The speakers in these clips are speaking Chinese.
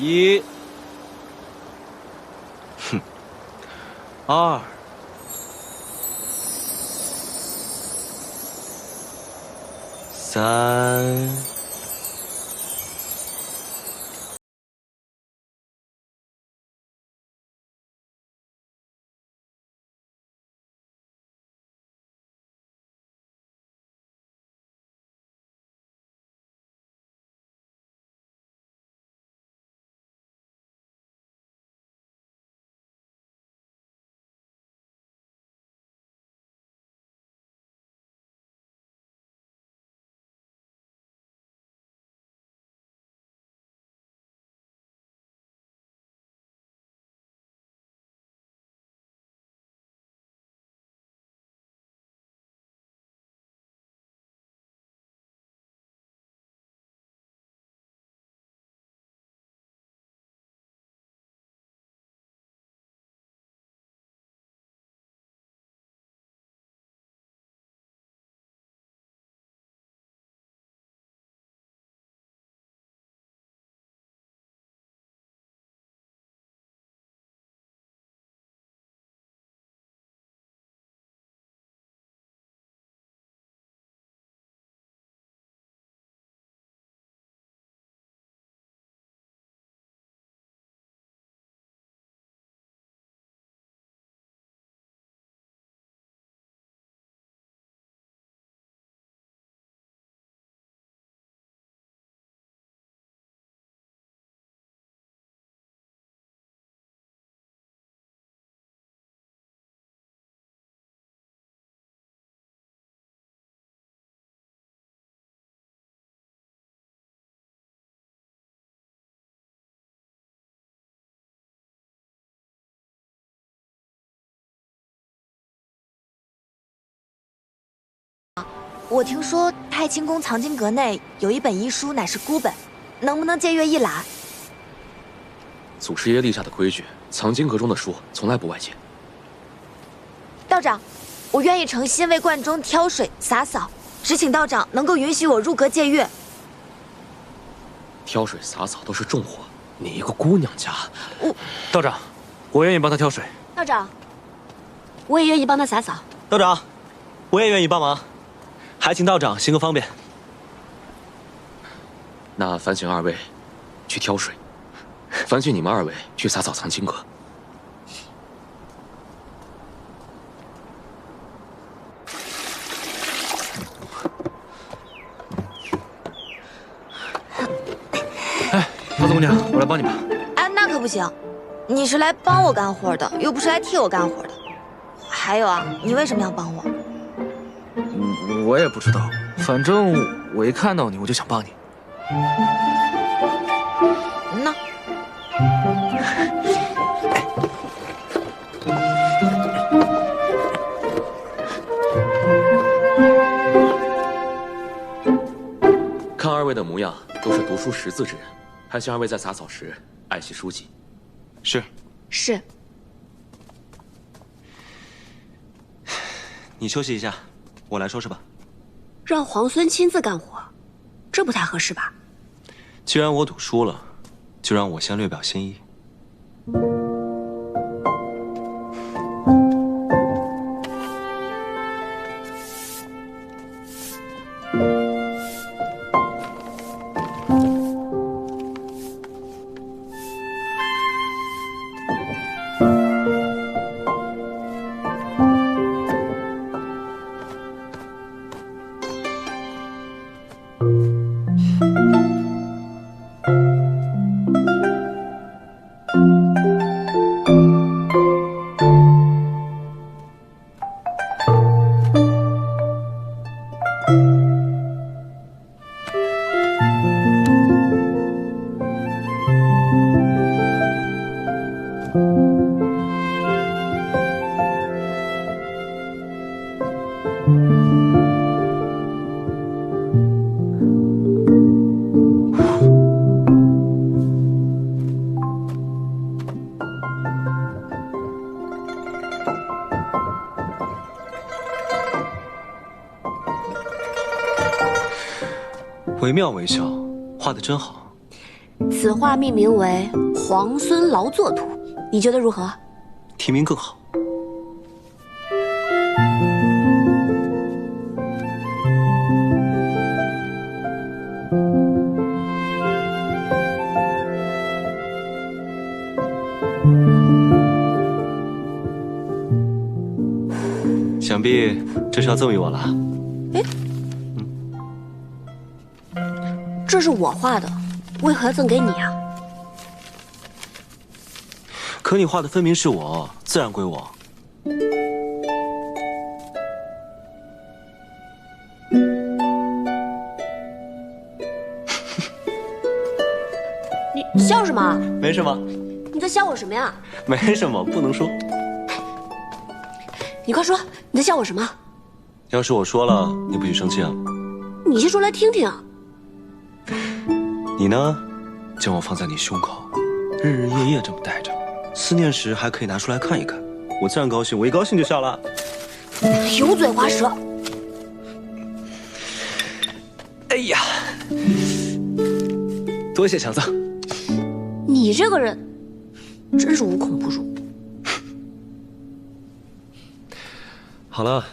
1，哼，2，3。我听说太清宫藏经阁内有一本医书，乃是孤本，能不能借阅一览？祖师爷立下的规矩，藏经阁中的书从来不外借。道长，我愿意诚心为观中挑水洒扫，只请道长能够允许我入阁借阅。挑水洒扫都是重活，你一个姑娘家，道长，我愿意帮他挑水。道长，我也愿意帮他洒扫。道长，我也愿意帮忙，还请道长行个方便。那烦请二位去挑水，烦请你们二位去洒扫藏经阁。哎，桃子姑娘，我来帮你吧。哎，那可不行，你是来帮我干活的，又不是来替我干活的。还有啊，你为什么要帮我？我也不知道，反正我一看到你，我就想帮你。那看二位的模样，都是读书识字之人，还请二位在洒扫时爱惜书籍。是。是。你休息一下，我来收拾吧。让皇孙亲自干活，这不太合适吧？既然我赌输了，就让我先略表心意。惟妙惟肖，画得真好。此画命名为皇孙劳作图，你觉得如何？题名更好。想必这是要赠予我了。哎，这是我画的，为何要赠给你啊？可你画的分明是我，自然归我。你笑什么？没什么，你在笑我什么呀？没什么，不能说。你快说，你在笑我什么？要是我说了，你不许生气啊？你先说来听听啊。你呢，将我放在你胸口，日日夜夜这么带着，思念时还可以拿出来看一看，我自然高兴，我一高兴就笑了。油嘴滑舌。哎呀，多谢强赠。你这个人，真是无孔不入。好了，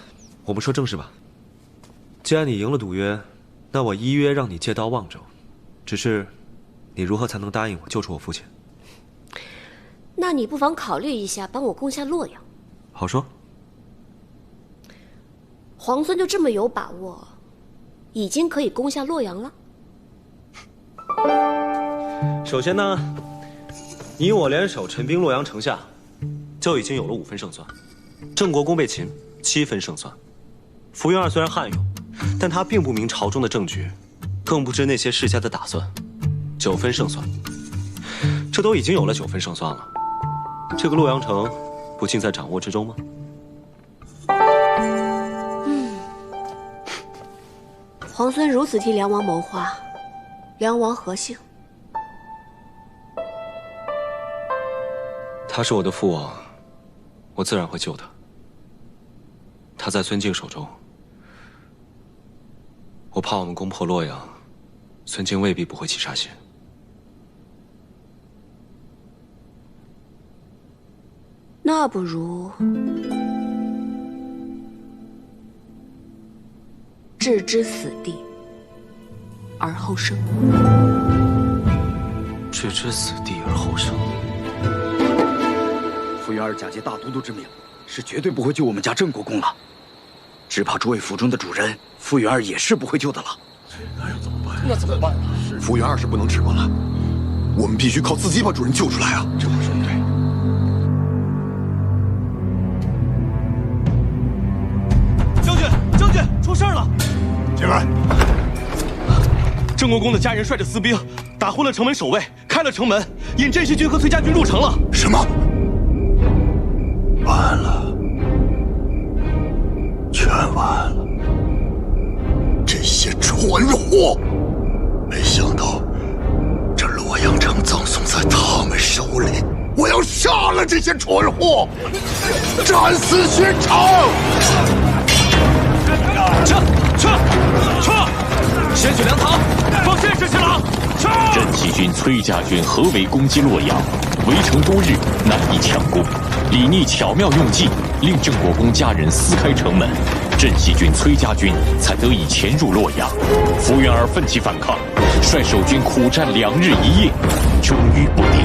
我们说正事吧。既然你赢了赌约，那我依约让你借刀望州。只是，你如何才能答应我救出我父亲？那你不妨考虑一下，帮我攻下洛阳。好说。皇孙就这么有把握，已经可以攻下洛阳了？首先呢，你我联手陈兵洛阳城下，就已经有了5分胜算。郑国公被擒，7分胜算。福云二虽然悍勇，但他并不明朝中的政局，更不知那些世家的打算。9分胜算，这都已经有了9分胜算了。这个洛阳城，不尽在掌握之中吗？皇孙如此替梁王谋划，梁王何幸？他是我的父王，我自然会救他。他在孙敬手中，我怕我们攻破洛阳，孙敬未必不会起杀心。那不如置之死地而后生。置之死地而后生。傅云儿假借大都督之名，是绝对不会救我们家郑国公了。只怕诸位府中的主人，傅云儿也是不会救的了。那要怎么办？那怎么办？傅云儿是不能指望了，我们必须靠自己把主人救出来啊！这话说的对。将军，出事了！进来。郑国公的家人率着私兵打昏了城门守卫，开了城门，引镇西军和崔家军入城了。什么？完了，全完了！这些蠢货！没想到这洛阳城葬送在他们手里，我要杀了这些蠢货，斩死寻常！撤！先去粮堂，放阵势去了！镇西军崔家军合围攻击洛阳，围城多日，难以强攻。李逆巧妙用计，令郑国公家人撕开城门，镇西军崔家军才得以潜入洛阳。福原儿奋起反抗，率守军苦战2日1夜，终于不敌。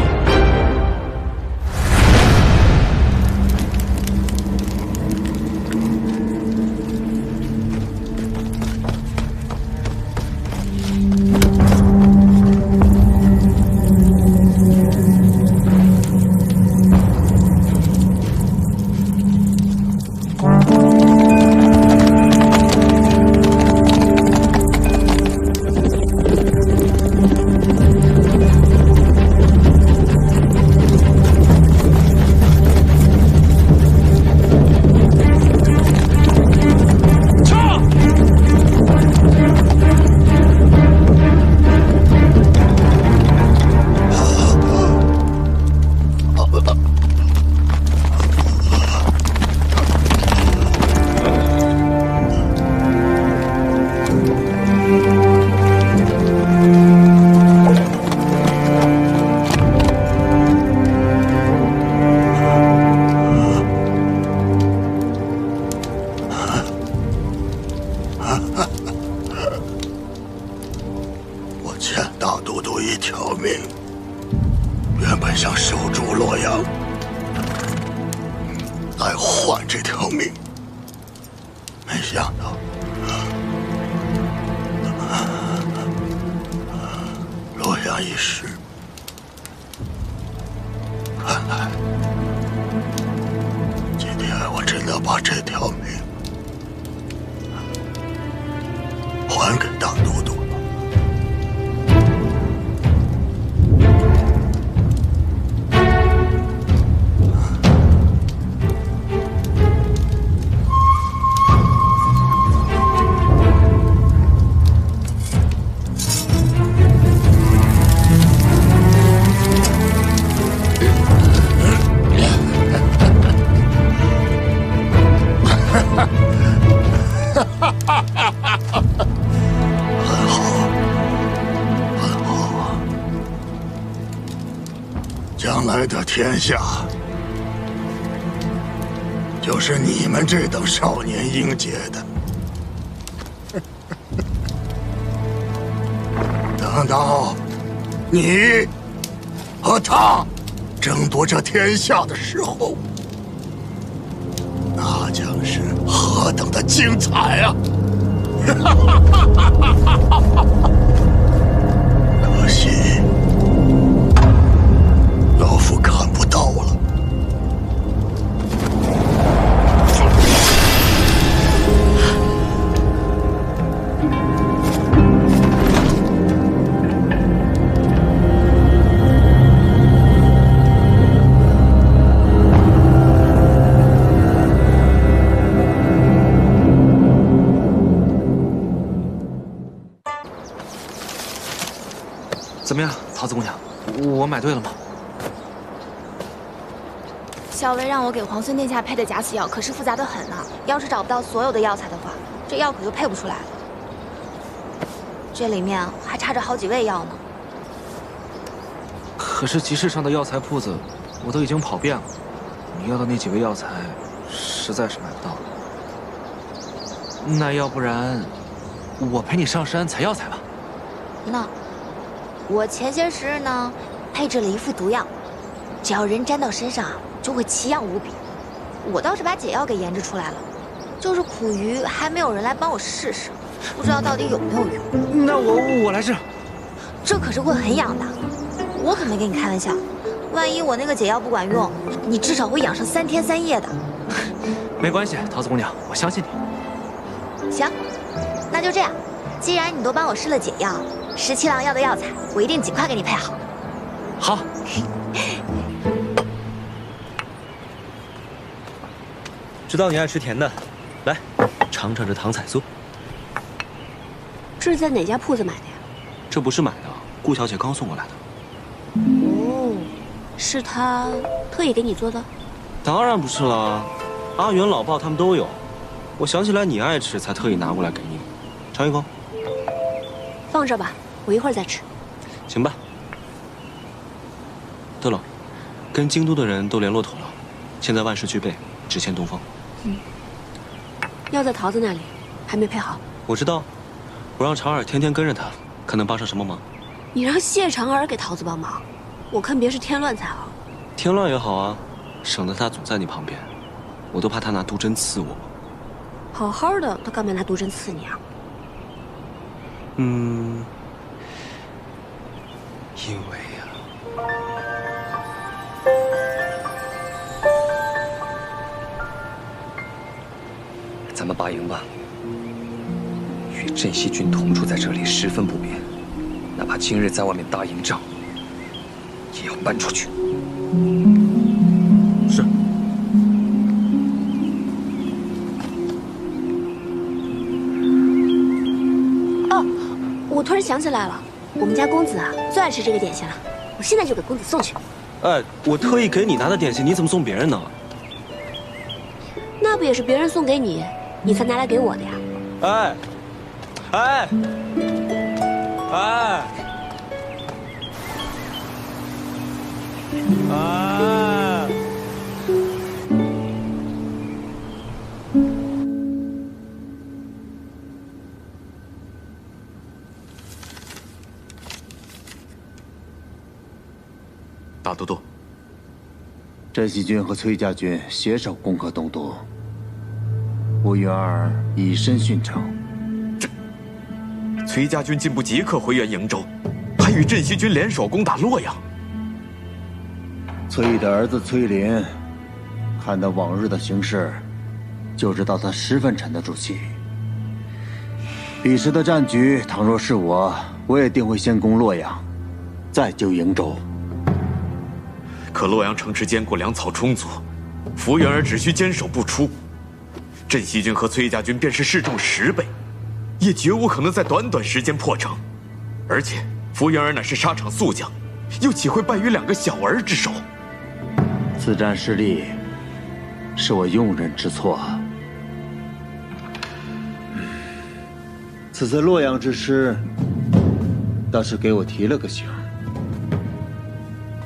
我欠大都督一条命，原本想守住洛阳，来换这条命，没想到，洛阳一失，看来今天我真的把这条命还给大都督了。将来的天下，就是你们这等少年英杰的。等到你和他争夺这天下的时候，那将是何等的精彩啊！可惜，老夫看不到了。怎么样，桃子姑娘，我买对了吗？小薇让我给皇孙殿下配的假死药，可是复杂的很呢。要是找不到所有的药材的话，这药可就配不出来了。这里面还差着好几味药呢。可是集市上的药材铺子，我都已经跑遍了，你要的那几味药材，实在是买不到。那要不然，我陪你上山采药材吧。那我前些时日呢，配制了一副毒药，只要人沾到身上啊，就会奇痒无比。我倒是把解药给研制出来了，就是苦于还没有人来帮我试试，不知道到底有没有用。那我来治。这可是会很痒的，我可没跟你开玩笑。万一我那个解药不管用，你至少会痒上3天3夜的。没关系，桃子姑娘，我相信你。行，那就这样。既然你都帮我试了解药，17郎要的药材，我一定尽快给你配好。好。知道你爱吃甜的，来尝尝这糖彩酥。这是在哪家铺子买的呀？这不是买的，顾小姐刚送过来的。哦，是她特意给你做的？当然不是了，阿元、老鲍他们都有。我想起来你爱吃，才特意拿过来给你。尝一口。放这吧，我一会儿再吃。行吧。对了，跟京都的人都联络妥了，现在万事俱备，只欠东风。药在桃子那里，还没配好。我知道，我让长耳天天跟着他，看能帮上什么忙。你让谢长耳给桃子帮忙，我看别是添乱才好。添乱也好啊，省得他总在你旁边，我都怕他拿毒针刺我。好好的，他干嘛拿毒针刺你啊？因为呀，咱们拔营吧。与镇西军同住在这里十分不便，哪怕今日在外面打营仗，也要搬出去。是。哦，我突然想起来了，我们家公子啊最爱吃这个点心了，我现在就给公子送去。哎，我特意给你拿的点心，你怎么送别人呢？那不也是别人送给你，你才拿来给我的呀？哎，哎，哎，哎。大都督，镇西军和崔家军携手攻克东都，吴云儿以身殉城。崔家军进不即刻回援瀛州，还与镇西军联手攻打洛阳。崔毅的儿子崔林，看到往日的形势，就知道他十分沉得住气。彼时的战局，倘若是我也定会先攻洛阳，再救瀛州。可洛阳城池坚固，粮草充足，福原儿只需坚守不出，镇西军和崔家军便是士众10倍。也绝无可能在短短时间破城，而且福原儿乃是沙场宿将，又岂会败于2个小儿之手？此战失利，是我用人之错。此次洛阳之失，倒是给我提了个醒。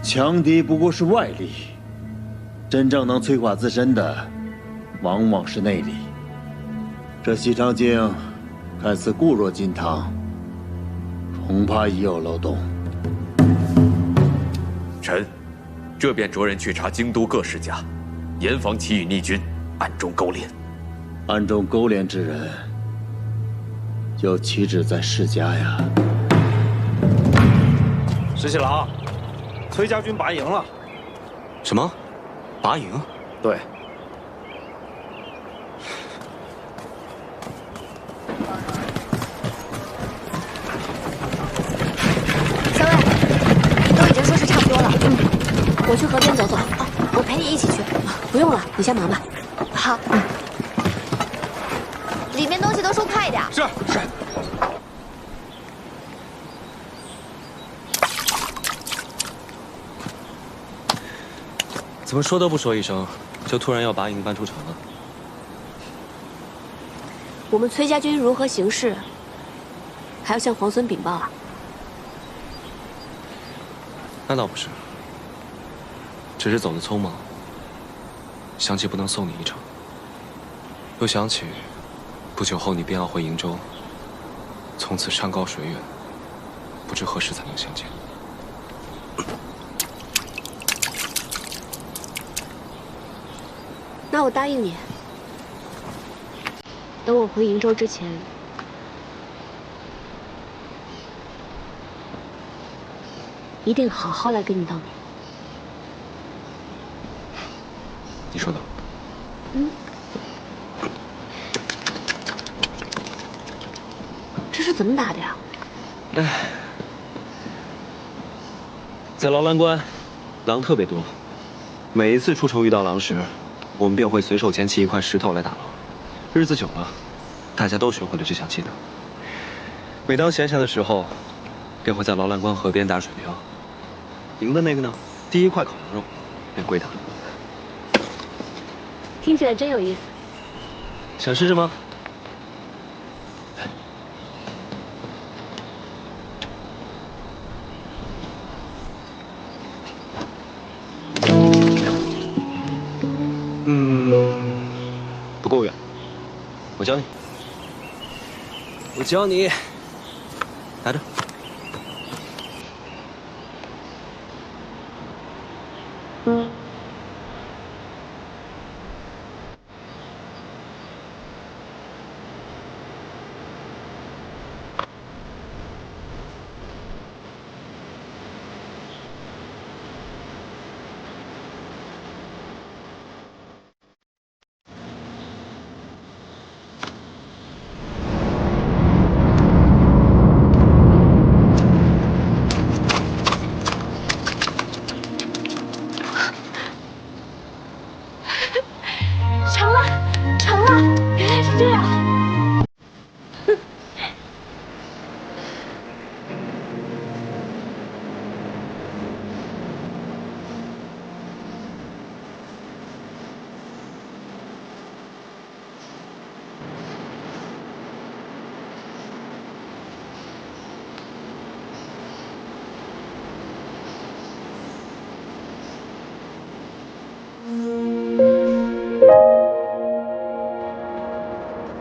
强敌不过是外力，真正能摧垮自身的，往往是内力。这西长京看似固若金汤，恐怕已有漏洞。臣这便着人去查京都各世家，严防其与逆军暗中勾连。暗中勾连之人，又岂止在世家呀？石七郎，崔家军拔营了。什么？拔营？对。小魏，都已经收拾差不多了。我去河边走走。我陪你一起去。不用了，你先忙吧。好。里面东西都收快一点。是。怎么说都不说一声，就突然要拔营搬出城了？我们崔家军如何行事，还要向皇孙禀报啊？那倒不是，只是走得匆忙，想起不能送你一程，又想起不久后你便要回瀛州，从此山高水远，不知何时才能相见。那我答应你，等我回瀛州之前，一定好好来跟你道别。你说的。这是怎么打的呀？在劳兰关，狼特别多，每一次出城遇到狼时，我们便会随手捡起一块石头来打狼。日子久了，大家都学会了这项技能。每当闲暇的时候，便会在劳兰关河边打水漂。赢的那个呢，第一块烤羊肉便归他。听起来真有意思。想试试吗？不够远，我教你。我教你，拿着。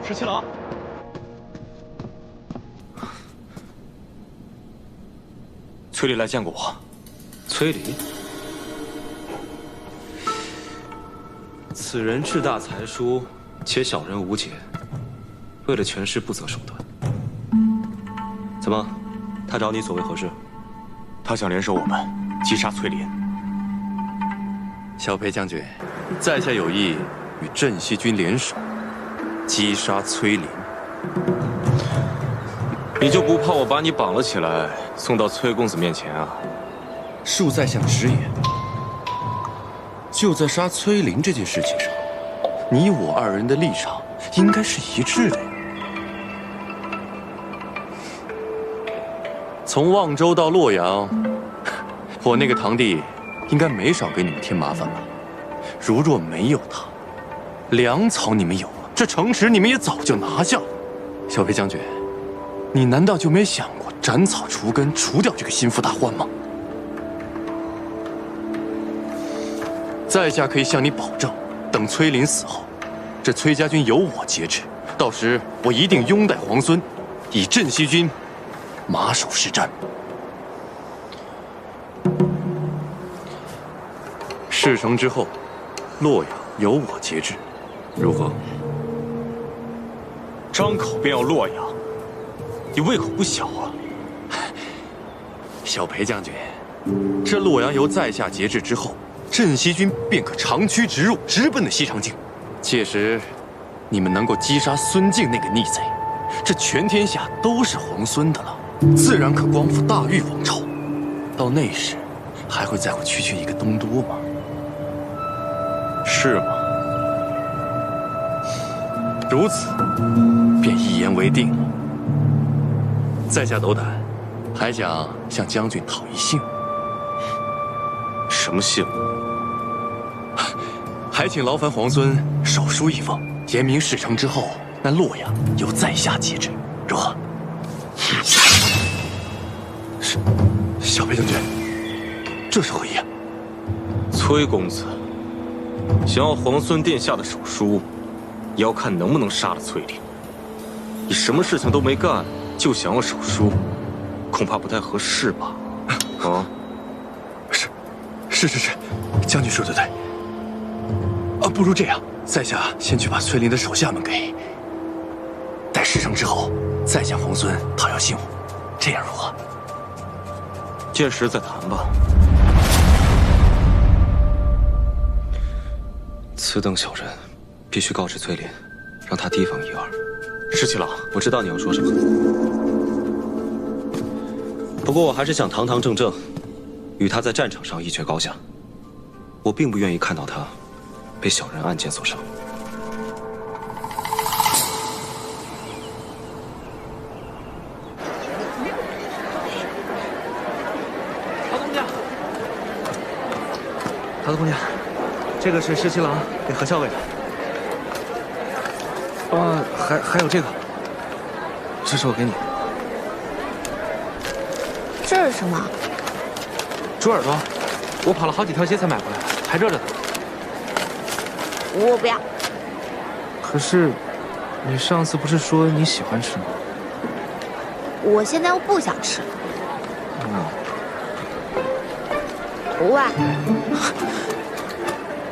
十七郎，崔离来见过我。崔离，此人志大才疏，且小人无解，为了权势不择手段。怎么，他找你所为何事？他想联手我们击杀崔林。小裴将军，在下有意与镇西军联手，击杀崔林。你就不怕我把你绑了起来，送到崔公子面前啊？恕在下直言，就在杀崔林这件事情上，你我二人的立场应该是一致的呀。从望州到洛阳，我那个堂弟应该没少给你们添麻烦吧？如若没有他，粮草你们有了，这城池你们也早就拿下了。小裴将军，你难道就没想过斩草除根，除掉这个心腹大患吗？在下可以向你保证，等崔林死后，这崔家军由我节制，到时我一定拥戴皇孙，以镇西军马首是瞻。事成之后，洛阳由我节制，如何？张口便要洛阳，你胃口不小啊！小裴将军，这洛阳由在下节制之后，镇西军便可长驱直入，直奔的西长京。届时，你们能够击杀孙敬那个逆贼，这全天下都是皇孙的了，自然可光复大玉王朝。到那时，还会在乎区区一个东都吗？是吗？如此，便一言为定了。在下斗胆，还想向将军讨一信。什么信？还请劳烦皇孙手书一封，言明事成之后，那洛阳由在下节制，如何？是，小裴将军，这是何意啊？崔公子想要皇孙殿下的手书，也要看能不能杀了崔林。你什么事情都没干，就想要手书，恐怕不太合适吧？啊？是，将军说得对。不如这样，在下先去把崔林的手下们给，待事成之后，再向皇孙讨要信物，这样如何？届时再谈吧。此等小人，必须告知崔林，让他提防一二。是七郎，我知道你要说什么，不过我还是想堂堂正正，与他在战场上一决高下。我并不愿意看到他被小人暗箭所伤。桃子姑娘，这个是十七郎给何校尉的。还有这个，这是我给你。这是什么？猪耳朵，我跑了好几条街才买回来，还热着呢。我不要。可是，你上次不是说你喜欢吃吗？我现在又不想吃。喂，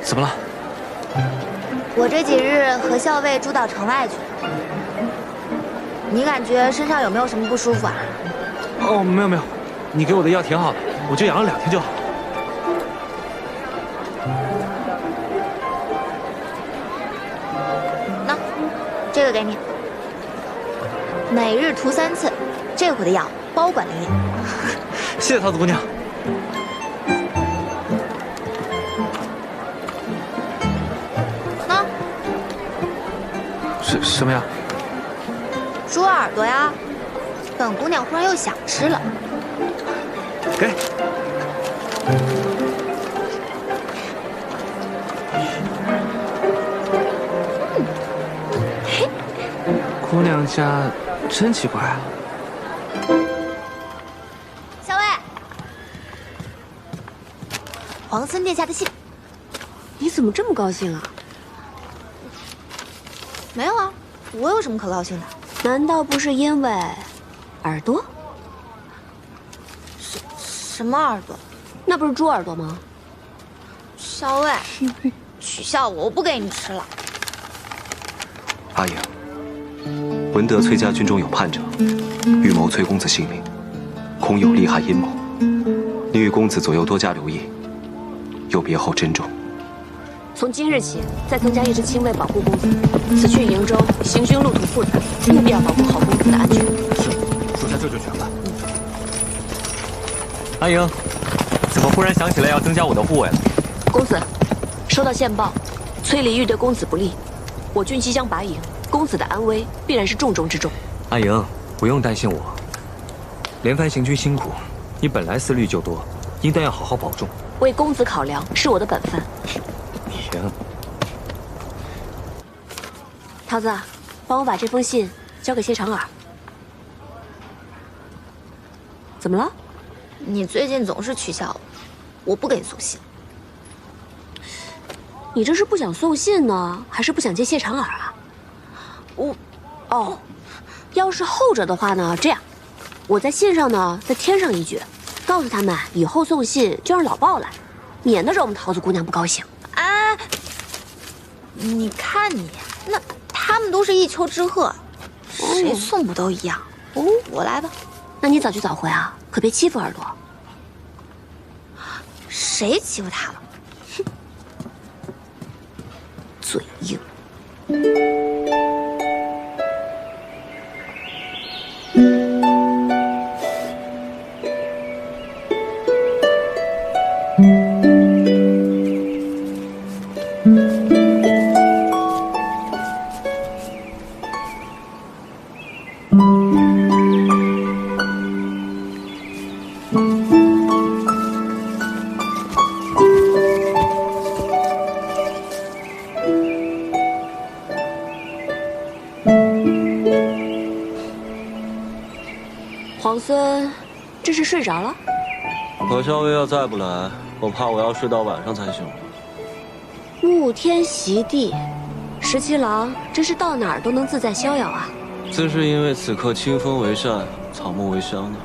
怎么了？我这几日和校尉住到城外去了，你感觉身上有没有什么不舒服啊？哦，没有，你给我的药挺好的，我就养了2天就好了。那，这个给你，每日涂3次，这回的药包管灵验。谢谢桃子姑娘。那，什么呀？猪耳朵呀，本姑娘忽然又想吃了。给。姑娘家真奇怪啊。校尉，皇孙殿下的信。你怎么这么高兴啊？没有啊，我有什么可高兴的？难道不是因为耳朵？什么耳朵？那不是猪耳朵吗？校尉，取笑我不给你吃了。阿莹，闻得崔家军中有叛者，欲谋崔公子性命，恐有利害阴谋。你与公子左右多加留意，有别后珍重。从今日起，再增加一支亲卫保护公子。此去营州，行军路途复杂，务必要保护好公子的安全。是，属下这就全办。阿莹，怎么忽然想起来要增加我的护卫了？公子，收到线报，崔离欲对公子不利，我军即将拔营，公子的安危必然是重中之重。阿莹，不用担心我。连番行军辛苦，你本来思虑就多，应当要好好保重。为公子考量是我的本分。行。桃子，帮我把这封信交给谢长耳。怎么了？你最近总是取笑我不给你送信。你这是不想送信呢，还是不想接谢长耳啊？要是后者的话呢，这样，我在信上呢再添上一句，告诉他们以后送信就让老鲍来，免得惹我们桃子姑娘不高兴。哎，你看你，那他们都是一丘之貉，谁送不都一样？我来吧。那你早去早回啊，可别欺负耳朵。谁欺负他了？哼，嘴硬。皇孙，这是睡着了？可校尉要再不来，我怕我要睡到晚上才行。沐天席地，17郎真是到哪儿都能自在逍遥啊！自是因为此刻清风为善，草木为香呢。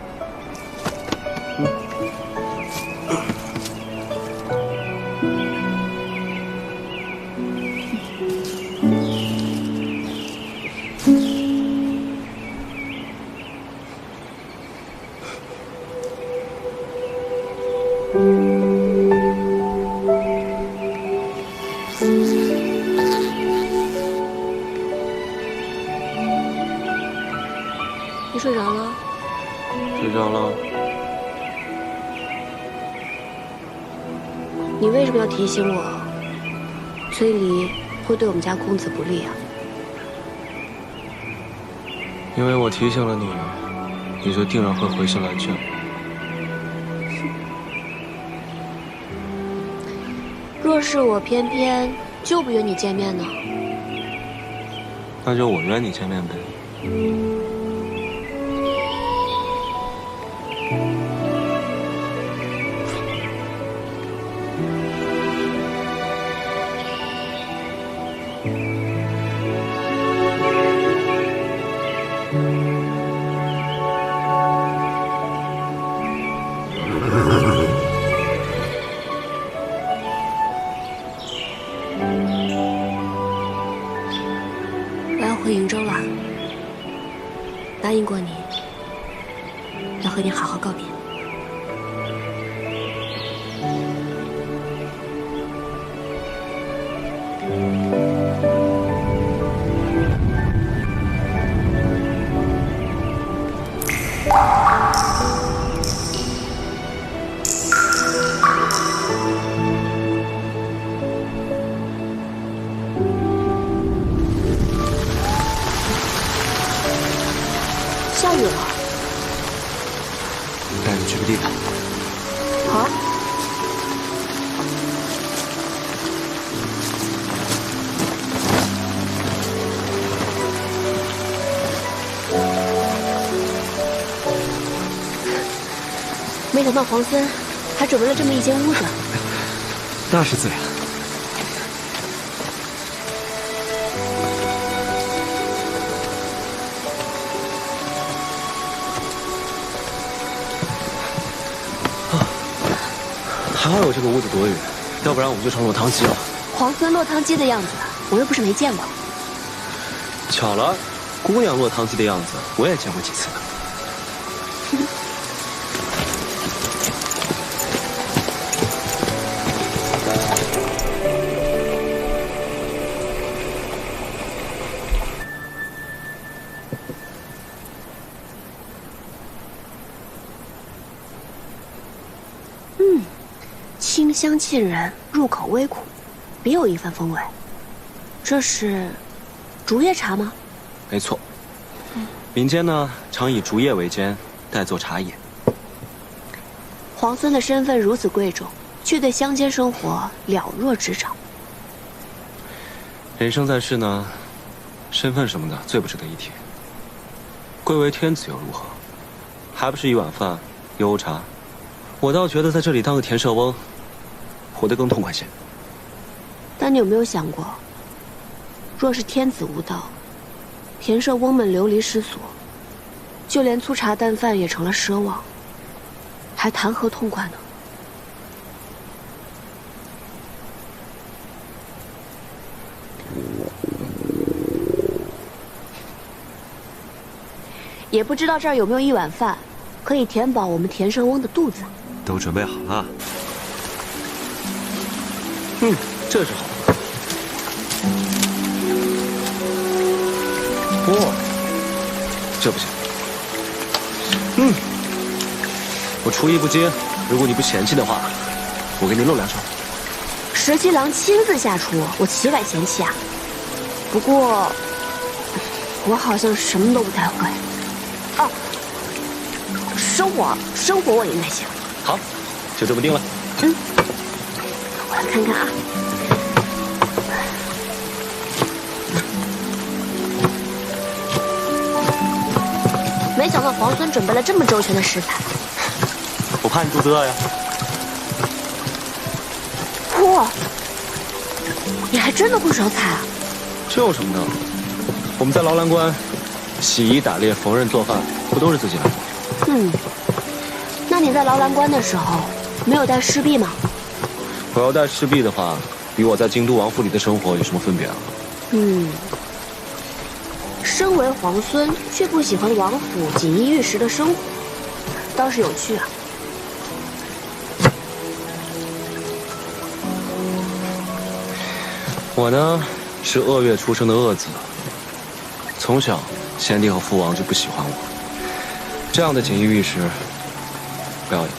你睡着了？睡着了。你为什么要提醒我？崔离会对我们家公子不利啊？因为我提醒了你，你就定然会回心来劝。若是我偏偏就不约你见面呢？那就我约你见面呗。我要回瀛州了，答应过你，要和你好好告别。下雨了，带你去个地方。好。没想到皇孙还准备了这么一间屋子。那是自然。还好有这个屋子躲雨，要不然我们就成落汤鸡了。皇孙落汤鸡的样子，我又不是没见过。巧了，姑娘落汤鸡的样子我也见过几次呢。清香沁人，入口微苦，别有一番风味。这是竹叶茶吗？没错。民间呢常以竹叶为煎，代做茶饮。皇孙的身份如此贵重，却对乡间生活了若指掌。人生在世呢，身份什么的最不值得一提。贵为天子又如何？还不是一碗饭，一瓯茶。我倒觉得在这里当个田舍翁，活得更痛快些。但你有没有想过，若是天子无道，田舍翁们流离失所，就连粗茶淡饭也成了奢望，还谈何痛快呢？也不知道这儿有没有一碗饭，可以填饱我们田舍翁的肚子。都准备好了。这是好。这不行。我厨艺不精，如果你不嫌弃的话，我给你露两手。十七郎亲自下厨，我岂敢嫌弃啊？不过，我好像什么都不太会。哦，生火我应该行。好，就这么定了。我来看看啊。没想到皇孙准备了这么周全的食材。我怕你肚子饿呀。哇，你还真的会烧菜啊？这有什么的？我们在劳兰关，洗衣打猎、缝纫、做饭，不都是自己来吗？那你在劳兰关的时候，没有带侍婢吗？我要带侍婢的话，与我在京都王府里的生活有什么分别啊？身为皇孙，却不喜欢王府锦衣玉食的生活，倒是有趣啊。我呢，是鄂月出生的鄂子，从小先帝和父王就不喜欢我，这样的锦衣玉食，不要也罢。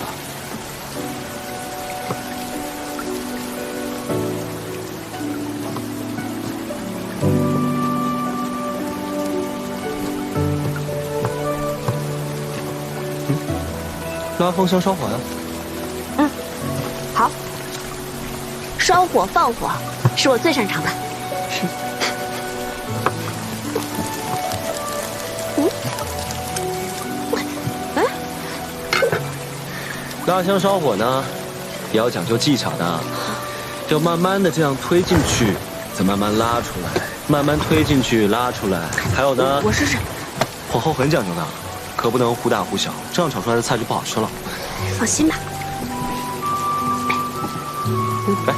拉风箱烧火呀。好。烧火放火是我最擅长的。拉香烧火呢，也要讲究技巧的，要慢慢的这样推进去，再慢慢拉出来，慢慢推进去拉出来。还有呢，我试试。火候很讲究的，可不能忽大忽小，这样炒出来的菜就不好吃了。放心吧。来。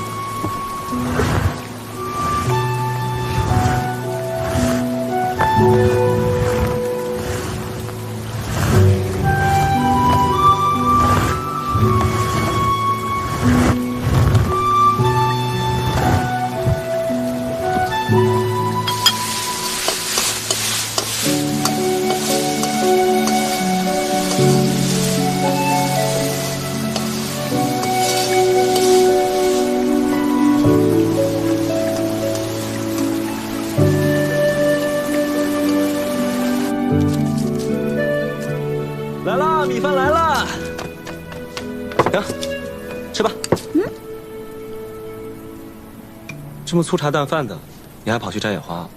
来啦，米饭来啦！行，吃吧。这么粗茶淡饭的，你还跑去摘野花？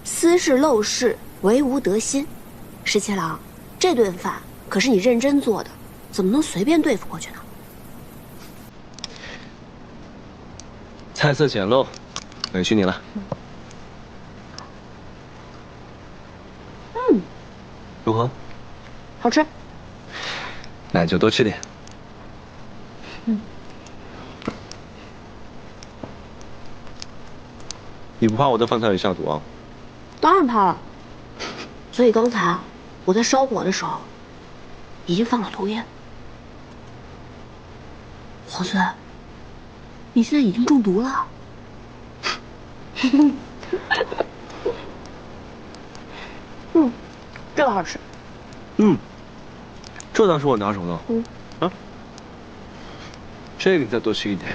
私事陋室，唯吾德馨。十七郎，这顿饭可是你认真做的，怎么能随便对付过去呢？菜色简陋，委屈你了。如何？好吃。那你就多吃点。你不怕我在饭菜里下毒啊？当然怕了。所以刚才我在烧火的时候，已经放了毒烟。皇孙，你现在已经中毒了。这个好吃。这倒是我拿手的。这个你再多吃一点。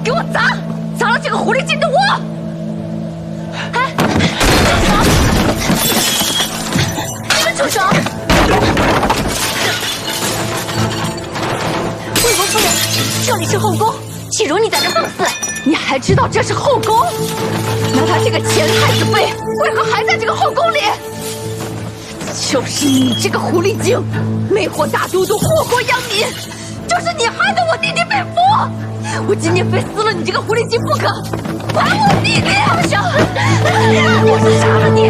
给我砸！砸了这个狐狸精的窝！哎，你们住手！魏国夫人，这里是后宫，岂容你在这放肆？你还知道这是后宫？那他这个前太子妃为何还在这个后宫里？就是你这个狐狸精，魅惑大都督，祸国殃民，就是你害得我弟弟被俘。我今天非撕了你这个狐狸精不可！还我弟弟！不行，我杀了你！你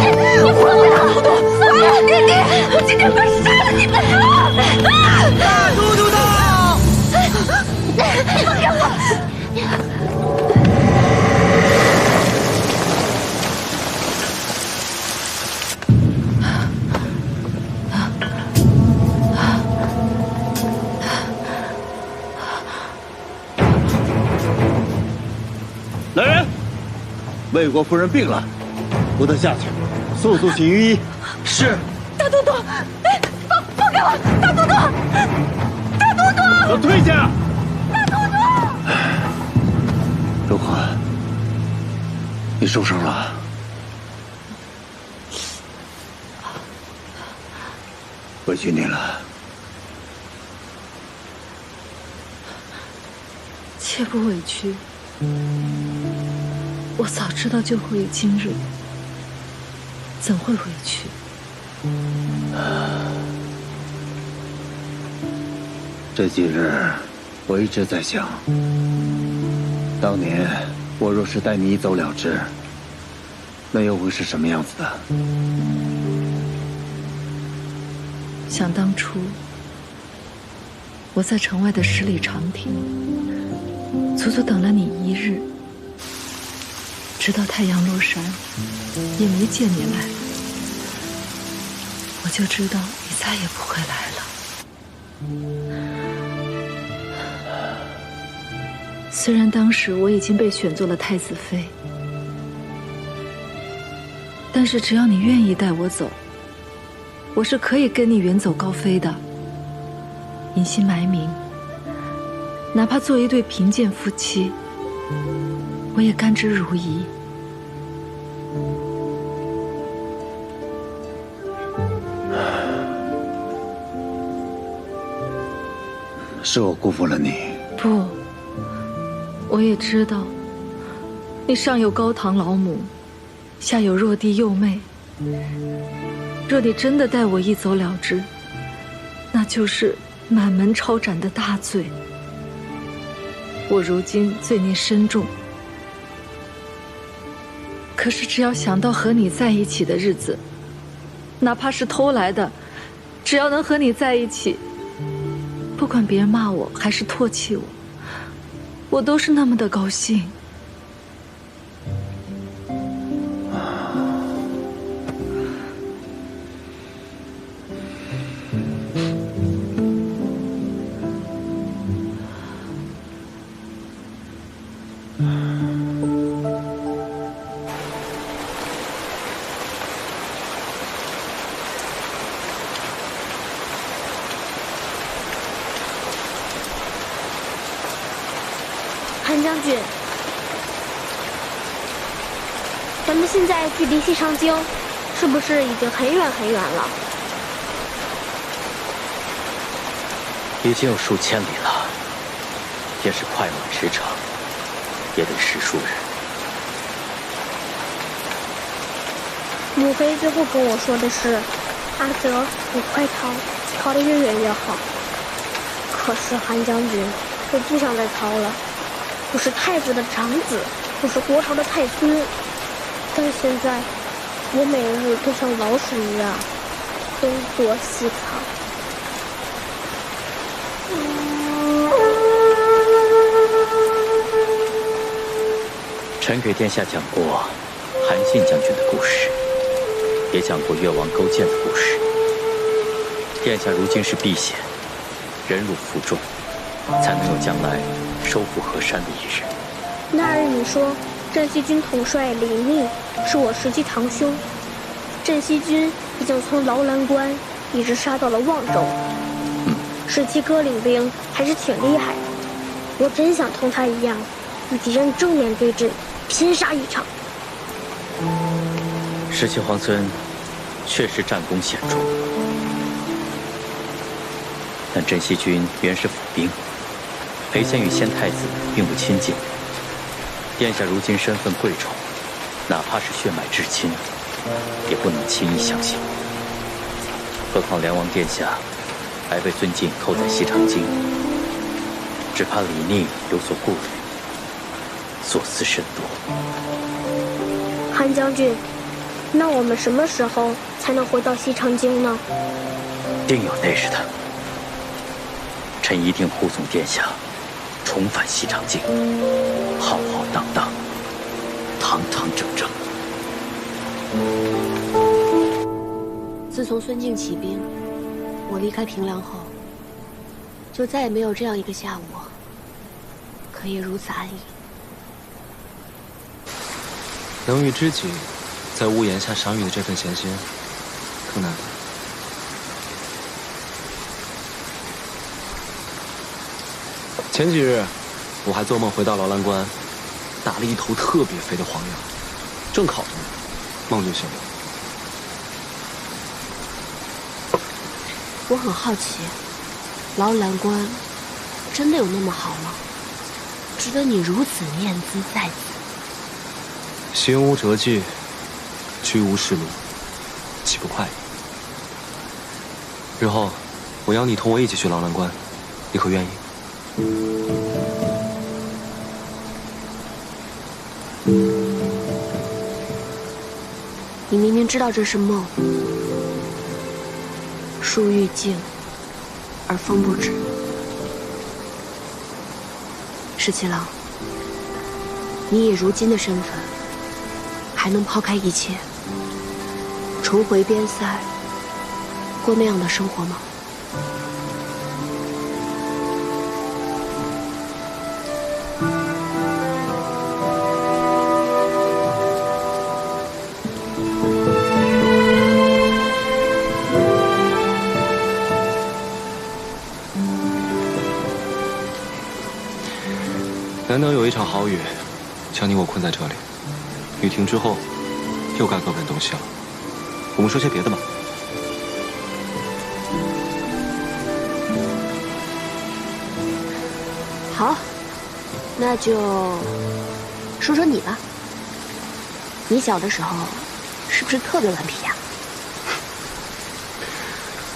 混混大都督，还我弟弟！我今天非杀了你们！大都督到！你放开我！来人，魏国夫人病了，扶她下去，速速请御医。是。大都督，放开我！大都督，大都督，给我退下！大都督，如何？你受伤了？委屈你了。切不委屈。我早知道就会有今日，怎会委屈？这几日，我一直在想，当年我若是带你一走了之，那又会是什么样子的？想当初，我在城外的十里长亭，足足等了你一日。直到太阳落山，也没见你来，我就知道你再也不会来了。虽然当时我已经被选做了太子妃，但是只要你愿意带我走，我是可以跟你远走高飞的，隐姓埋名，哪怕做一对贫贱夫妻，我也甘之如饴。是我辜负了你。不，我也知道，你上有高堂老母，下有弱弟幼妹。若你真的带我一走了之，那就是满门抄斩的大罪。我如今罪孽深重，可是只要想到和你在一起的日子，哪怕是偷来的，只要能和你在一起，不管别人骂我还是唾弃我，我都是那么的高兴。韩将军，咱们现在距离西长京，是不是已经很远很远了？已经有数千里了，也是快马驰骋。也得10数日。母妃最后跟我说的是：“阿泽，你快逃，逃得越远越好。”可是韩将军，我不想再逃了。我是太子的长子，我是国朝的太孙，但现在我每日都像老鼠一样东躲西藏。臣给殿下讲过韩信将军的故事，也讲过越王勾践的故事。殿下如今是避险，忍辱负重，才能有将来收复河山的一日。那日你说镇西军统帅李密是我实际堂兄，镇西军已经从劳兰关一直杀到了望州。史七哥领兵还是挺厉害的，我真想同他一样，与敌人正面对阵，拼杀一场。17皇孙确实战功显著，但镇西军原是府兵，裴贤与先太子并不亲近。殿下如今身份贵重，哪怕是血脉至亲，也不能轻易相信。何况梁王殿下还被尊敬扣在西长京，只怕李逆有所顾虑，所思甚多。韩将军，那我们什么时候才能回到西长京呢？定有那日的。臣一定护送殿下重返西长京，浩浩荡荡，堂堂正正。自从孙敬起兵，我离开平凉后，就再也没有这样一个下午可以如此安逸。能遇知己，在屋檐下赏雨的这份闲心，更难得。前几日，我还做梦回到劳兰关，打了一头特别肥的黄羊，正烤着呢，梦就醒了。我很好奇，劳兰关真的有那么好吗？值得你如此念兹在兹？行无辙迹，居无仕路，岂不快意？日后，我邀你同我一起去劳兰关，你可愿意？你明明知道这是梦，树欲静而风不止。17郎，你以如今的身份，还能抛开一切，重回边塞，过那样的生活吗？难得有一场好雨，将你我困在这里。雨停之后，又该各奔东西了。我们说些别的吧。好，那就说说你吧。你小的时候是不是特别顽皮呀？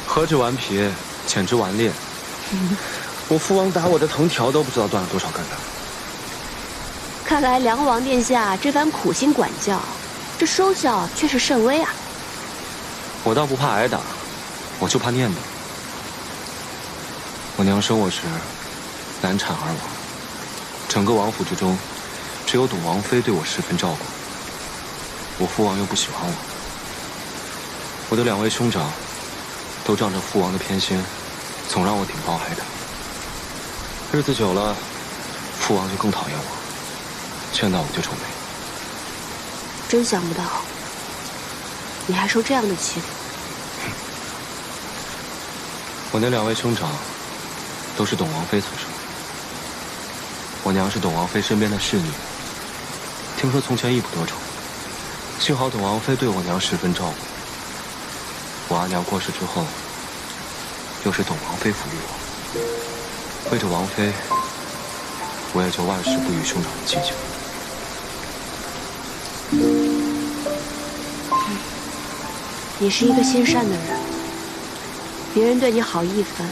何止顽皮，简直顽劣。我父王打我的藤条都不知道断了多少根呢。看来梁王殿下这番苦心管教，这收效却是甚微啊。我倒不怕挨打，我就怕念叨。我娘生我时，难产而亡，整个王府之中，只有董王妃对我十分照顾。我父王又不喜欢我，我的2位兄长都仗着父王的偏心，总让我顶包挨打。日子久了，父王就更讨厌我，见到我就皱眉。真想不到，你还受这样的欺负。我那2位兄长都是董王妃所生，我娘是董王妃身边的侍女，听说从前一不多愁。幸好董王妃对我娘十分照顾。我阿娘过世之后，又是董王妃抚育我。为着王妃，我也就万事不与兄长计较。你是一个心善的人，别人对你好一分，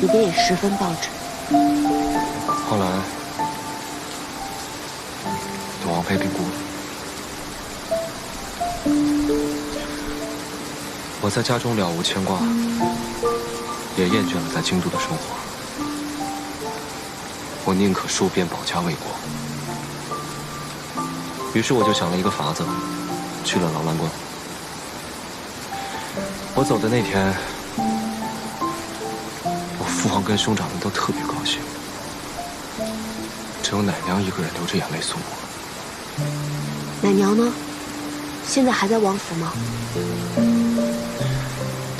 你便也10分报之。后来，董王妃病故了，我在家中了无牵挂，也厌倦了在京都的生活。我宁可戍边保家卫国。于是我就想了一个法子，去了劳兰观。我走的那天，我父皇跟兄长们都特别高兴，只有奶娘一个人流着眼泪送我。奶娘呢？现在还在王府吗？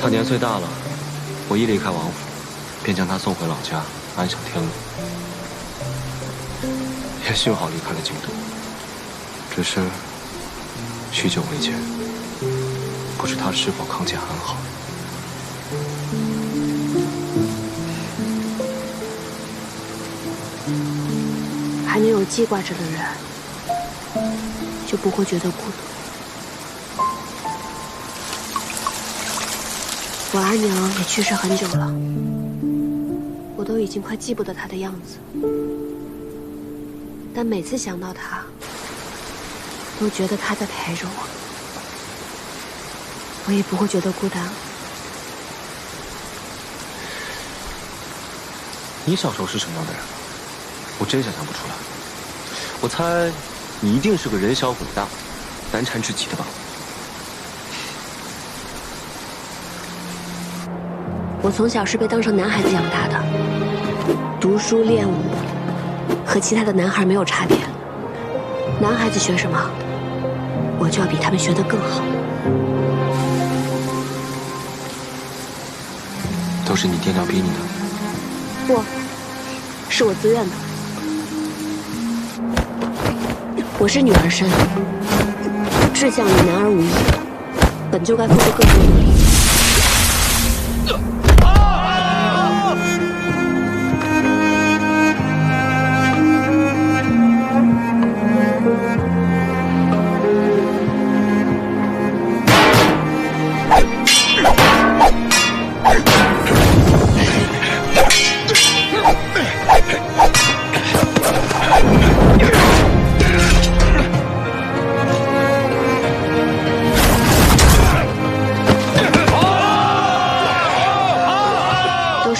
她年岁大了，我一离开王府，便将她送回老家，安享天伦。也幸好离开了京都，只是许久未见，不知她是否康健安好。还能有记挂着的人，就不会觉得孤独。我阿娘也去世很久了，我都已经快记不得她的样子，但每次想到她，都觉得她在陪着我，我也不会觉得孤单。你小时候是什么样的人？我真想象不出来。我猜你一定是个人小鬼大、难缠至极的吧？我从小是被当成男孩子养大的，读书练武，和其他的男孩没有差别。男孩子学什么，我就要比他们学得更好。都是你爹娘逼你的？不，是我自愿的。我是女儿身，志向与男儿无异，本就该付出更多努力。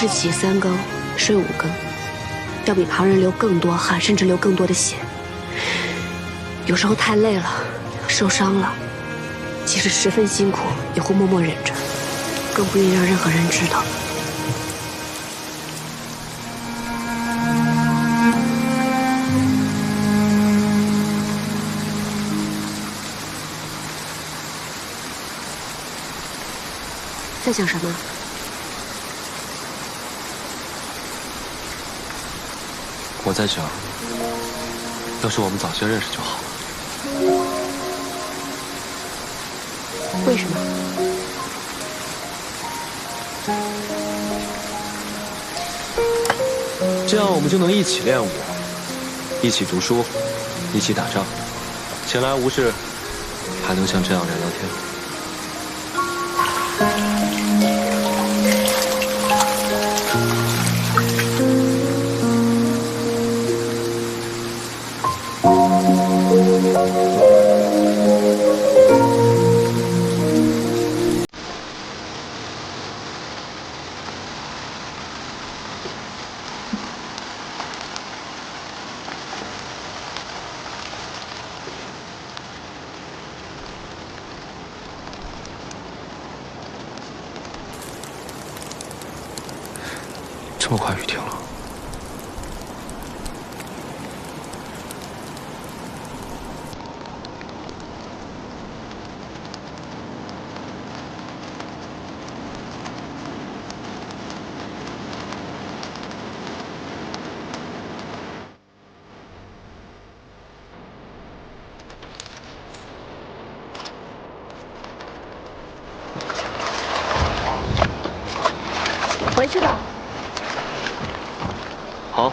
起3更，睡5更，要比旁人流更多汗，甚至流更多的血。有时候太累了，受伤了，即使10分辛苦，也会默默忍着，更不愿意让任何人知道。在想什么？我在想，要是我们早些认识就好了。为什么？这样我们就能一起练武，一起读书，一起打仗，闲来无事，还能像这样聊聊天。这么快雨停了。回去吧。好。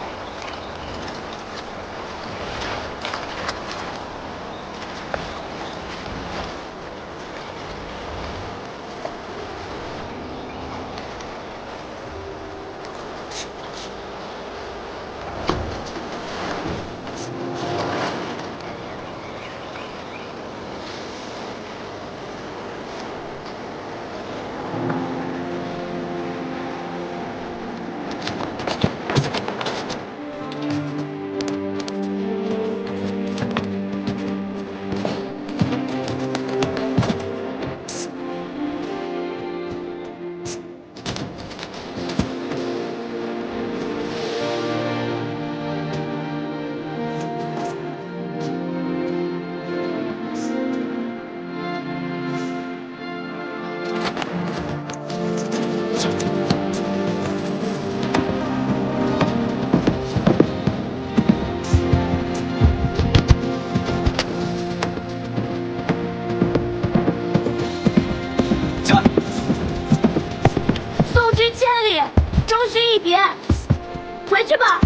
回去吧。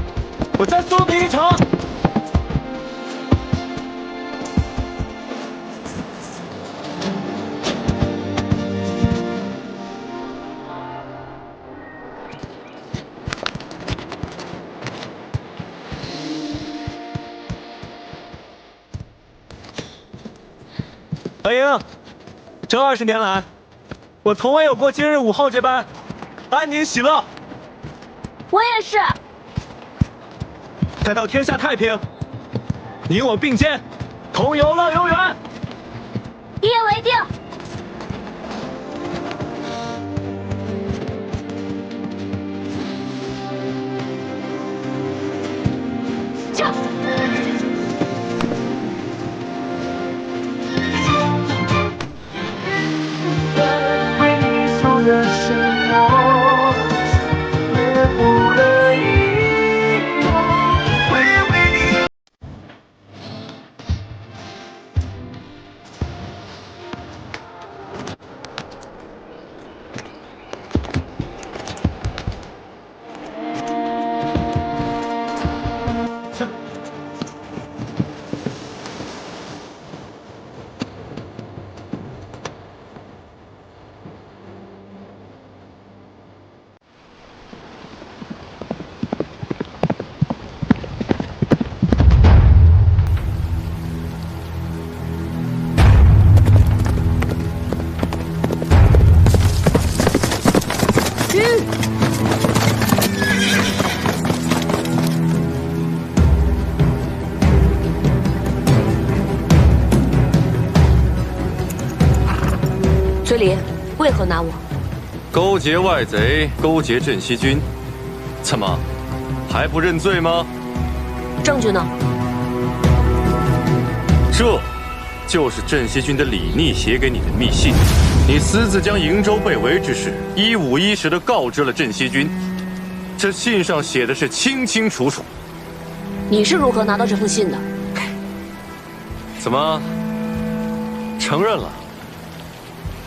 我再送你一程。白莹，这20年来，我从未有过今日午后这般安宁喜乐。我也是。待到天下太平，你我并肩，同游乐游园。一言为定。驾！为你所的生活，略不了遗忘，为你。崔离，为何拿我？勾结外贼，勾结镇西军，怎么还不认罪吗？证据呢？这就是镇西军的李逆写给你的密信，你私自将瀛州被围之事一五一十地告知了镇西军，这信上写的是清清楚楚。你是如何拿到这封信的？怎么承认了？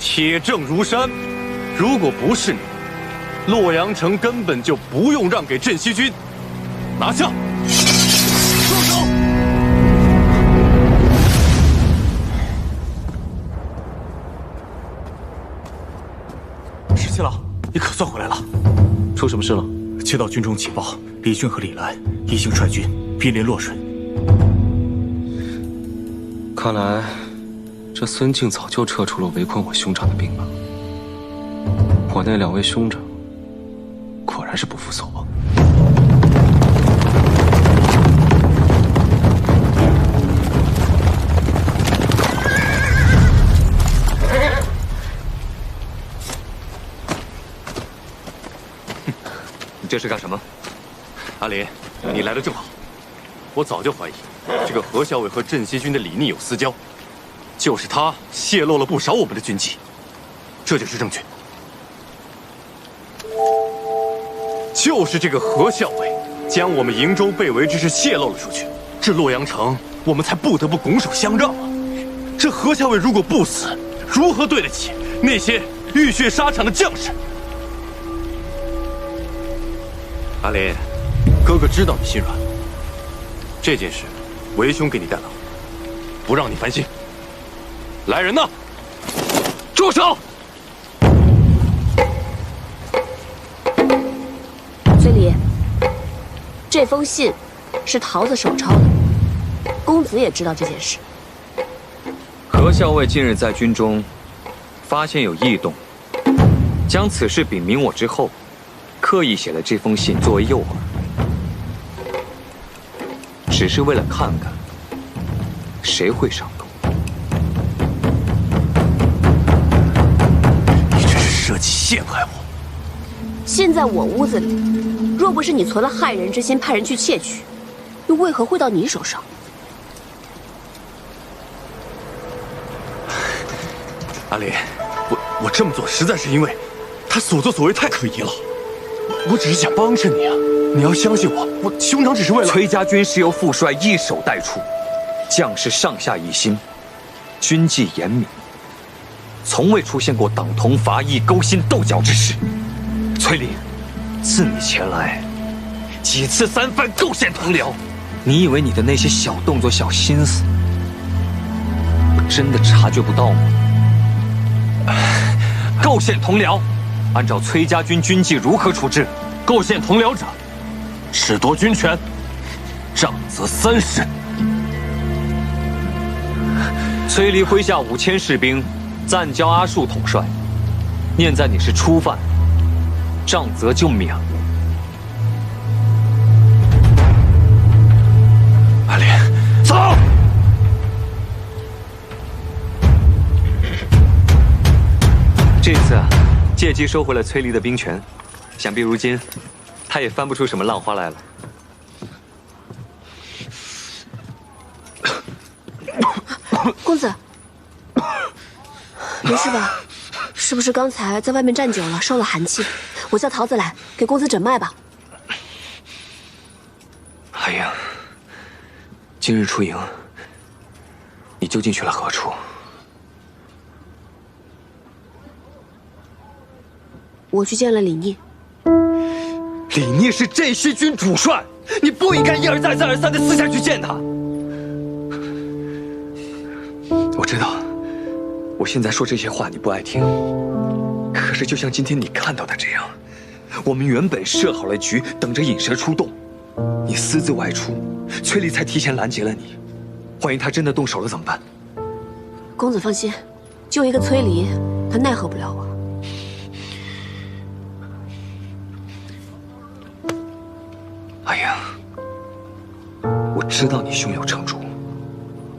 铁证如山，如果不是你，洛阳城根本就不用让给镇西军。拿下！住手！十七郎，你可算回来了。出什么事了？接到军中情报，李俊和李兰已经率军兵临洛水。看来，这孙敬早就撤出了围困我兄长的兵马。我那2位兄长，果然是不负所望。你这是干什么？阿林，你来的正好。我早就怀疑，这个何校尉和镇西军的李逆有私交，就是他泄露了不少我们的军纪，这就是证据。就是这个何校尉将我们瀛州被围之事泄露了出去，这洛阳城我们才不得不拱手相让啊！这何校尉如果不死，如何对得起那些浴血沙场的将士？阿林，哥哥知道你心软，这件事为兄给你担了，不让你烦心。来人呐！住手！崔离，这封信是桃子手抄的，公子也知道这件事。何校尉近日在军中发现有异动，将此事禀明我之后，刻意写了这封信作为诱饵，只是为了看看谁会上钩。你这是设计陷害我！信在我屋子里，若不是你存了害人之心，派人去窃取，又为何会到你手上？阿离，我这么做实在是因为他所作所为太可疑了。我只是想帮衬你啊！你要相信我，我兄长只是为了……崔家军是由副帅一手带出，将士上下一心，军纪严明，从未出现过党同伐异、勾心斗角之事。崔林，自你前来，几次三番构陷同僚，你以为你的那些小动作、小心思，我真的察觉不到吗？构陷同僚，按照崔家军军纪如何处置？构陷同僚者，褫夺军权，杖责3审。崔离麾下5000士兵，暂交阿术统帅。念在你是初犯，杖责就免了。阿莲，走！这次啊，借机收回了崔离的兵权，想必如今他也翻不出什么浪花来了。公子，没事吧？是不是刚才在外面站久了，受了寒气？我叫桃子来给公子诊脉吧。海英，今日出营，你究竟去了何处？我去见了李逆。李逆是镇西军主帅，你不应该一而再、再而三的私下去见他。我知道，我现在说这些话你不爱听，可是就像今天你看到的这样，我们原本设好了局，等着引蛇出洞，你私自外出，崔离才提前拦截了你。万一他真的动手了怎么办？公子放心，就一个崔离，他奈何不了我。阿英，我知道你胸有成竹，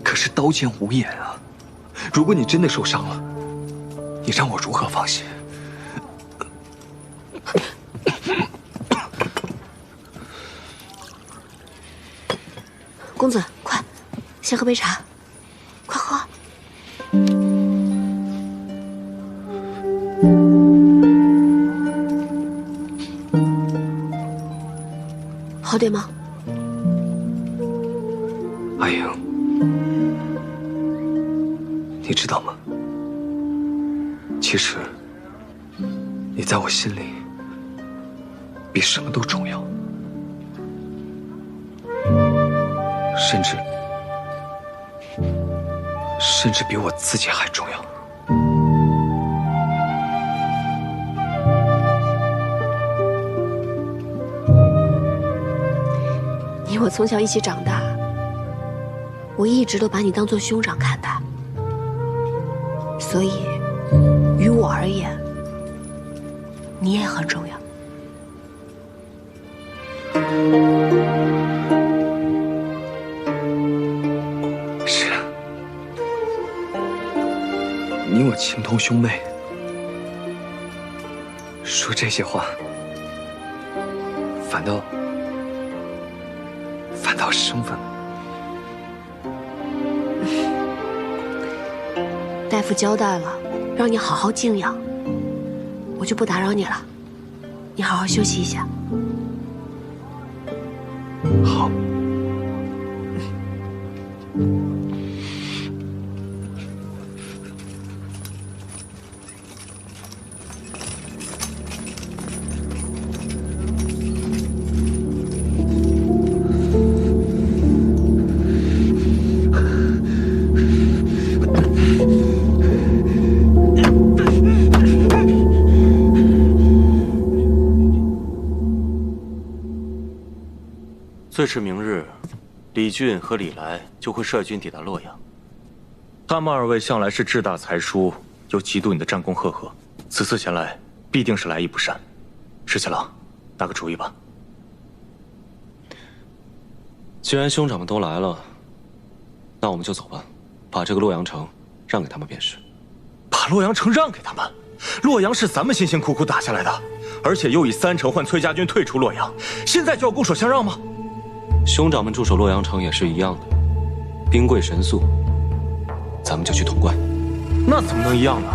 可是刀剑无眼啊！如果你真的受伤了，你让我如何放心？公子，快，先喝杯茶，快喝。好点吗？阿英，你知道吗？其实，你在我心里比什么都重要，甚至比我自己还重要。你我从小一起长大，我一直都把你当作兄长看待，所以于我而言，你也很重要。是啊，你我情同兄妹，说这些话，反倒生分了。大夫交代了，让你好好静养，我就不打扰你了。你好好休息一下。好。最迟明日，李俊和李来就会率军抵达洛阳。他们二位向来是志大才疏，又嫉妒你的战功赫赫，此次前来必定是来意不善。石七郎，拿个主意吧。既然兄长们都来了，那我们就走吧，把这个洛阳城让给他们便是。把洛阳城让给他们？洛阳是咱们辛辛苦苦打下来的，而且又以3城换崔家军退出洛阳，现在就要拱手相让吗？兄长们驻守洛阳城也是一样的，兵贵神速，咱们就去潼关。那怎么能一样呢？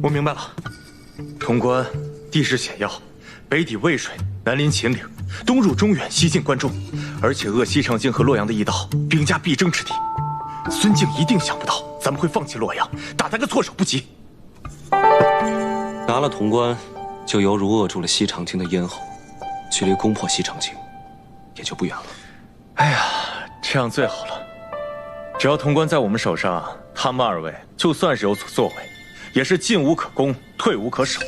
我明白了，潼关地势险要，北抵渭水，南临秦岭，东入中原，西进关中，而且扼西长京和洛阳的驿道，兵家必争之地。孙敬一定想不到咱们会放弃洛阳，打他个措手不及。拿了潼关，就犹如扼住了西长京的咽喉，距离攻破西长京也就不远了。哎呀，这样最好了。只要潼关在我们手上，他们二位就算是有所作为，也是进无可攻，退无可守。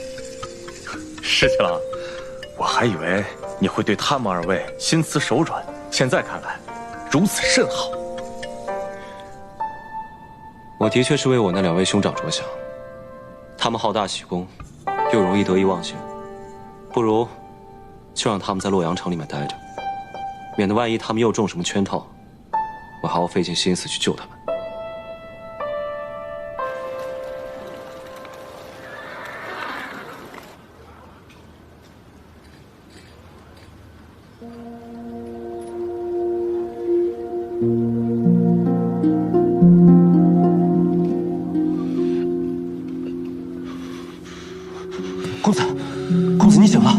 石七郎，我还以为你会对他们二位心慈手软，现在看来，如此甚好。我的确是为我那2位兄长着想，他们好大喜功，又容易得意忘形，不如就让他们在洛阳城里面待着，免得万一他们又中什么圈套，我还要费尽心思去救他们。公子你醒了。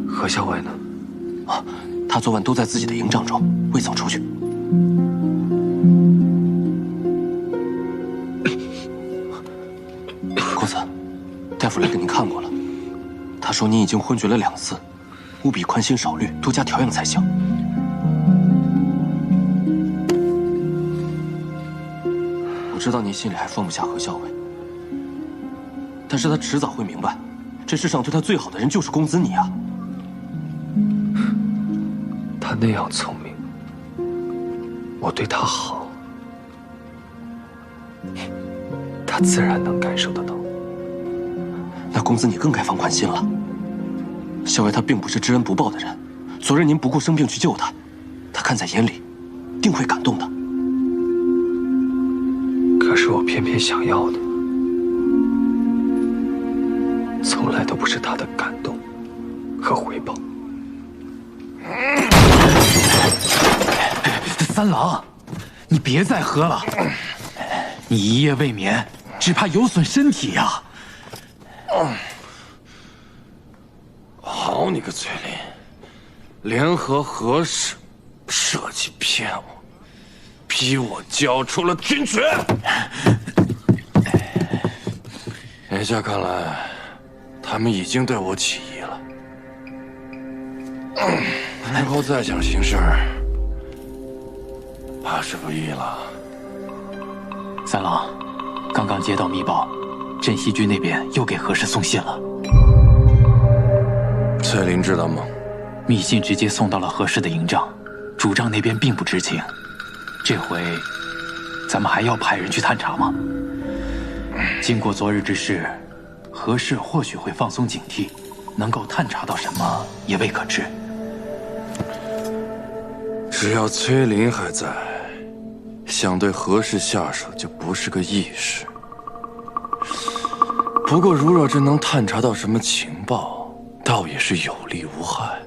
何校尉呢？啊，他昨晚都在自己的营帐中，未曾出去。公子，大夫来给您看过了，他说您已经昏厥了2次，务必宽心少虑，多加调养才行。我知道您心里还放不下何校尉。但是他迟早会明白，这世上对他最好的人就是公子你啊！他那样聪明，我对他好，他自然能感受得到。那公子你更该放宽心了。校尉他并不是知恩不报的人，昨日您不顾生病去救他，他看在眼里，定会感动的。可是我偏偏想要的，从来都不是他的感动和回报。三郎，你别再喝了，你一夜未眠，只怕有损身体呀。好你个崔林，联合何氏设计骗我，逼我交出了军权。眼下看来，他们已经对我起疑了。日后再想行事，怕是不易了。三郎，刚刚接到密报，镇西军那边又给何氏送信了。翠林知道吗？密信直接送到了何氏的营帐，主帐那边并不知情。这回，咱们还要派人去探查吗？经过昨日之事，何氏或许会放松警惕，能够探查到什么也未可知。只要崔林还在，想对何氏下手就不是个易事。不过，如若真能探查到什么情报，倒也是有利无害。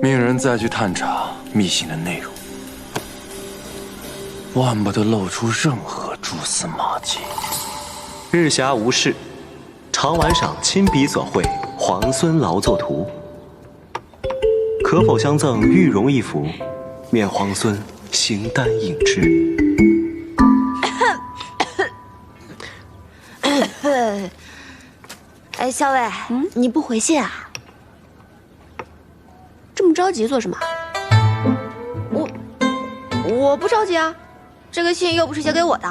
命人再去探查密信的内容，万不得露出任何蛛丝马迹。日暇无事，常玩赏亲笔所绘皇孙劳作图，可否相赠玉容一幅，免皇孙形单影只。哎，校尉，你不回信啊？这么着急做什么？我不着急啊，这个信又不是写给我的。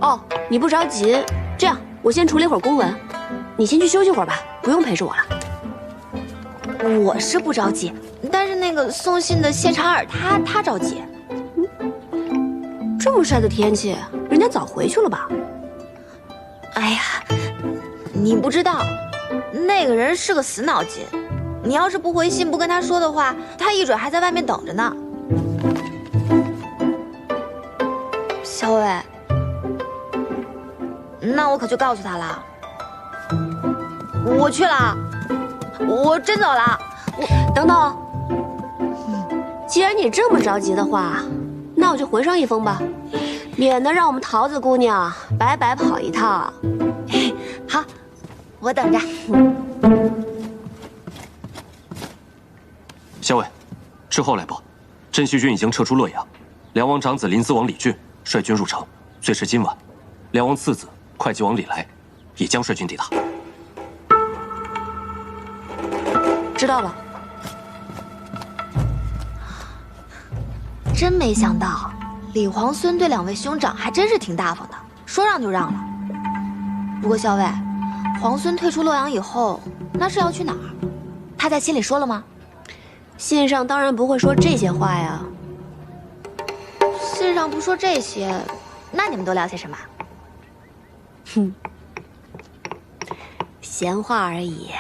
哦，你不着急，这样我先处理会儿公文，你先去休息会儿吧，不用陪着我了。我是不着急，但是那个送信的谢长尔他着急。这么晒的天气，人家早回去了吧？哎呀，你不知道，那个人是个死脑筋。你要是不回信不跟他说的话，他一准还在外面等着呢。小伟，那我可就告诉他了。我去了，我真走了。等等，既然你这么着急的话，那我就回上一封吧，免得让我们桃子姑娘白白跑一趟。好，我等着。校尉，之后来报，镇西军已经撤出洛阳，梁王长子临淄王李俊率军入城，最迟今晚，梁王次子会稽王李来也将率军抵达。知道了。真没想到，李皇孙对两位兄长还真是挺大方的，说让就让了。不过校尉，皇孙退出洛阳以后，那是要去哪儿？他在信里说了吗？信上当然不会说这些话呀。信上不说这些，那你们都聊些什么？哼，闲话而已。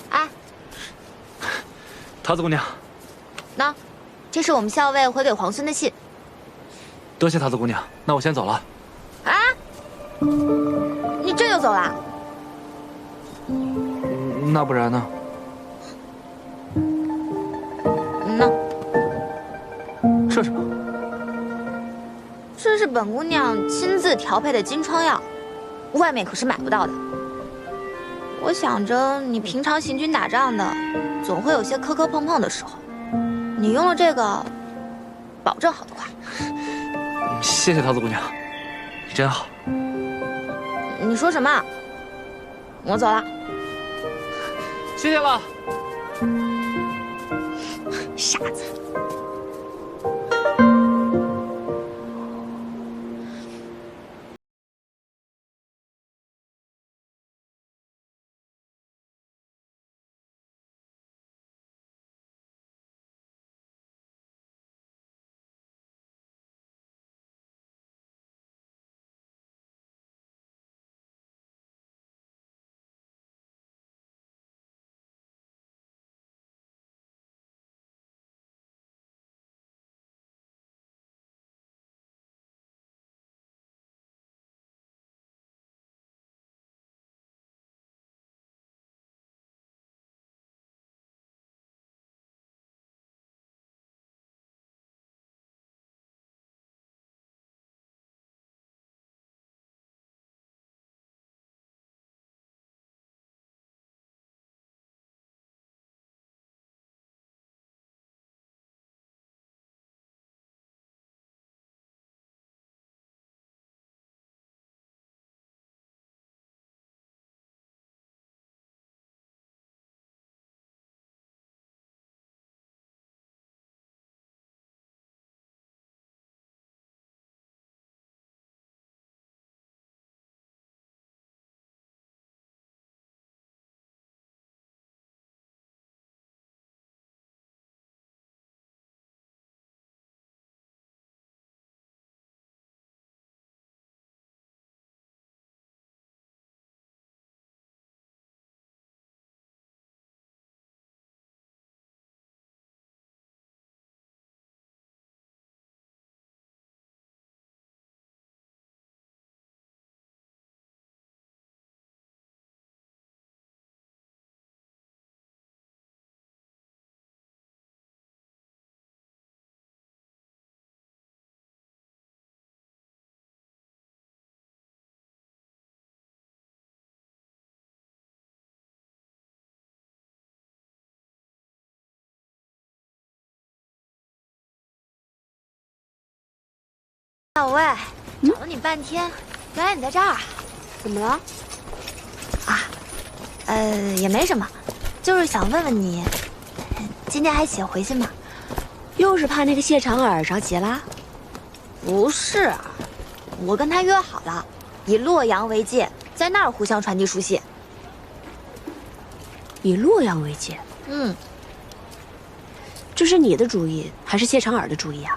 哎，桃子姑娘，那，这是我们校尉回给皇孙的信。多谢桃子姑娘，那我先走了。啊？你这就走了？那不然呢？那这什么？这是本姑娘亲自调配的金疮药，外面可是买不到的。我想着你平常行军打仗的，总会有些磕磕碰碰的时候，你用了这个，保证好得快。谢谢桃子姑娘，你真好。你说什么？我走了。谢谢了。傻子。小魏，找了你半天，原来你在这儿。怎么了？啊，也没什么，就是想问问你，今天还写回信吗？又是怕那个谢长耳着急啦？不是，我跟他约好了，以洛阳为界，在那儿互相传递书信。以洛阳为界？嗯。这是你的主意，还是谢长耳的主意啊？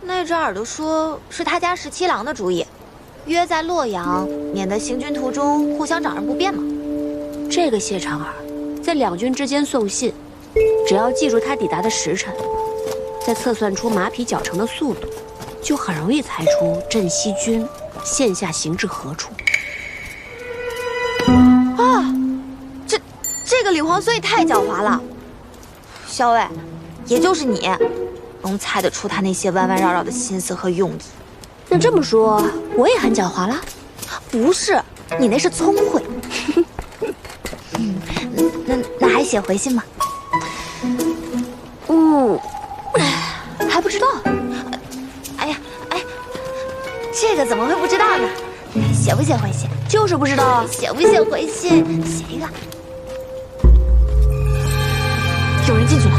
那只耳朵说是他家17郎的主意，约在洛阳，免得行军途中互相找人不便嘛。这个谢长耳在两军之间送信，只要记住他抵达的时辰，再测算出马匹脚程的速度，就很容易猜出镇西军现下行至何处。啊，这个李黄虽太狡猾了，小伟，也就是你，能猜得出他那些弯弯绕绕的心思和用意。那这么说，我也很狡猾了？不是，你那是聪慧。那还写回信吗？还不知道。哎，这个怎么会不知道呢？写不写回信？就是不知道啊。写不写回信？写一个。有人进去了。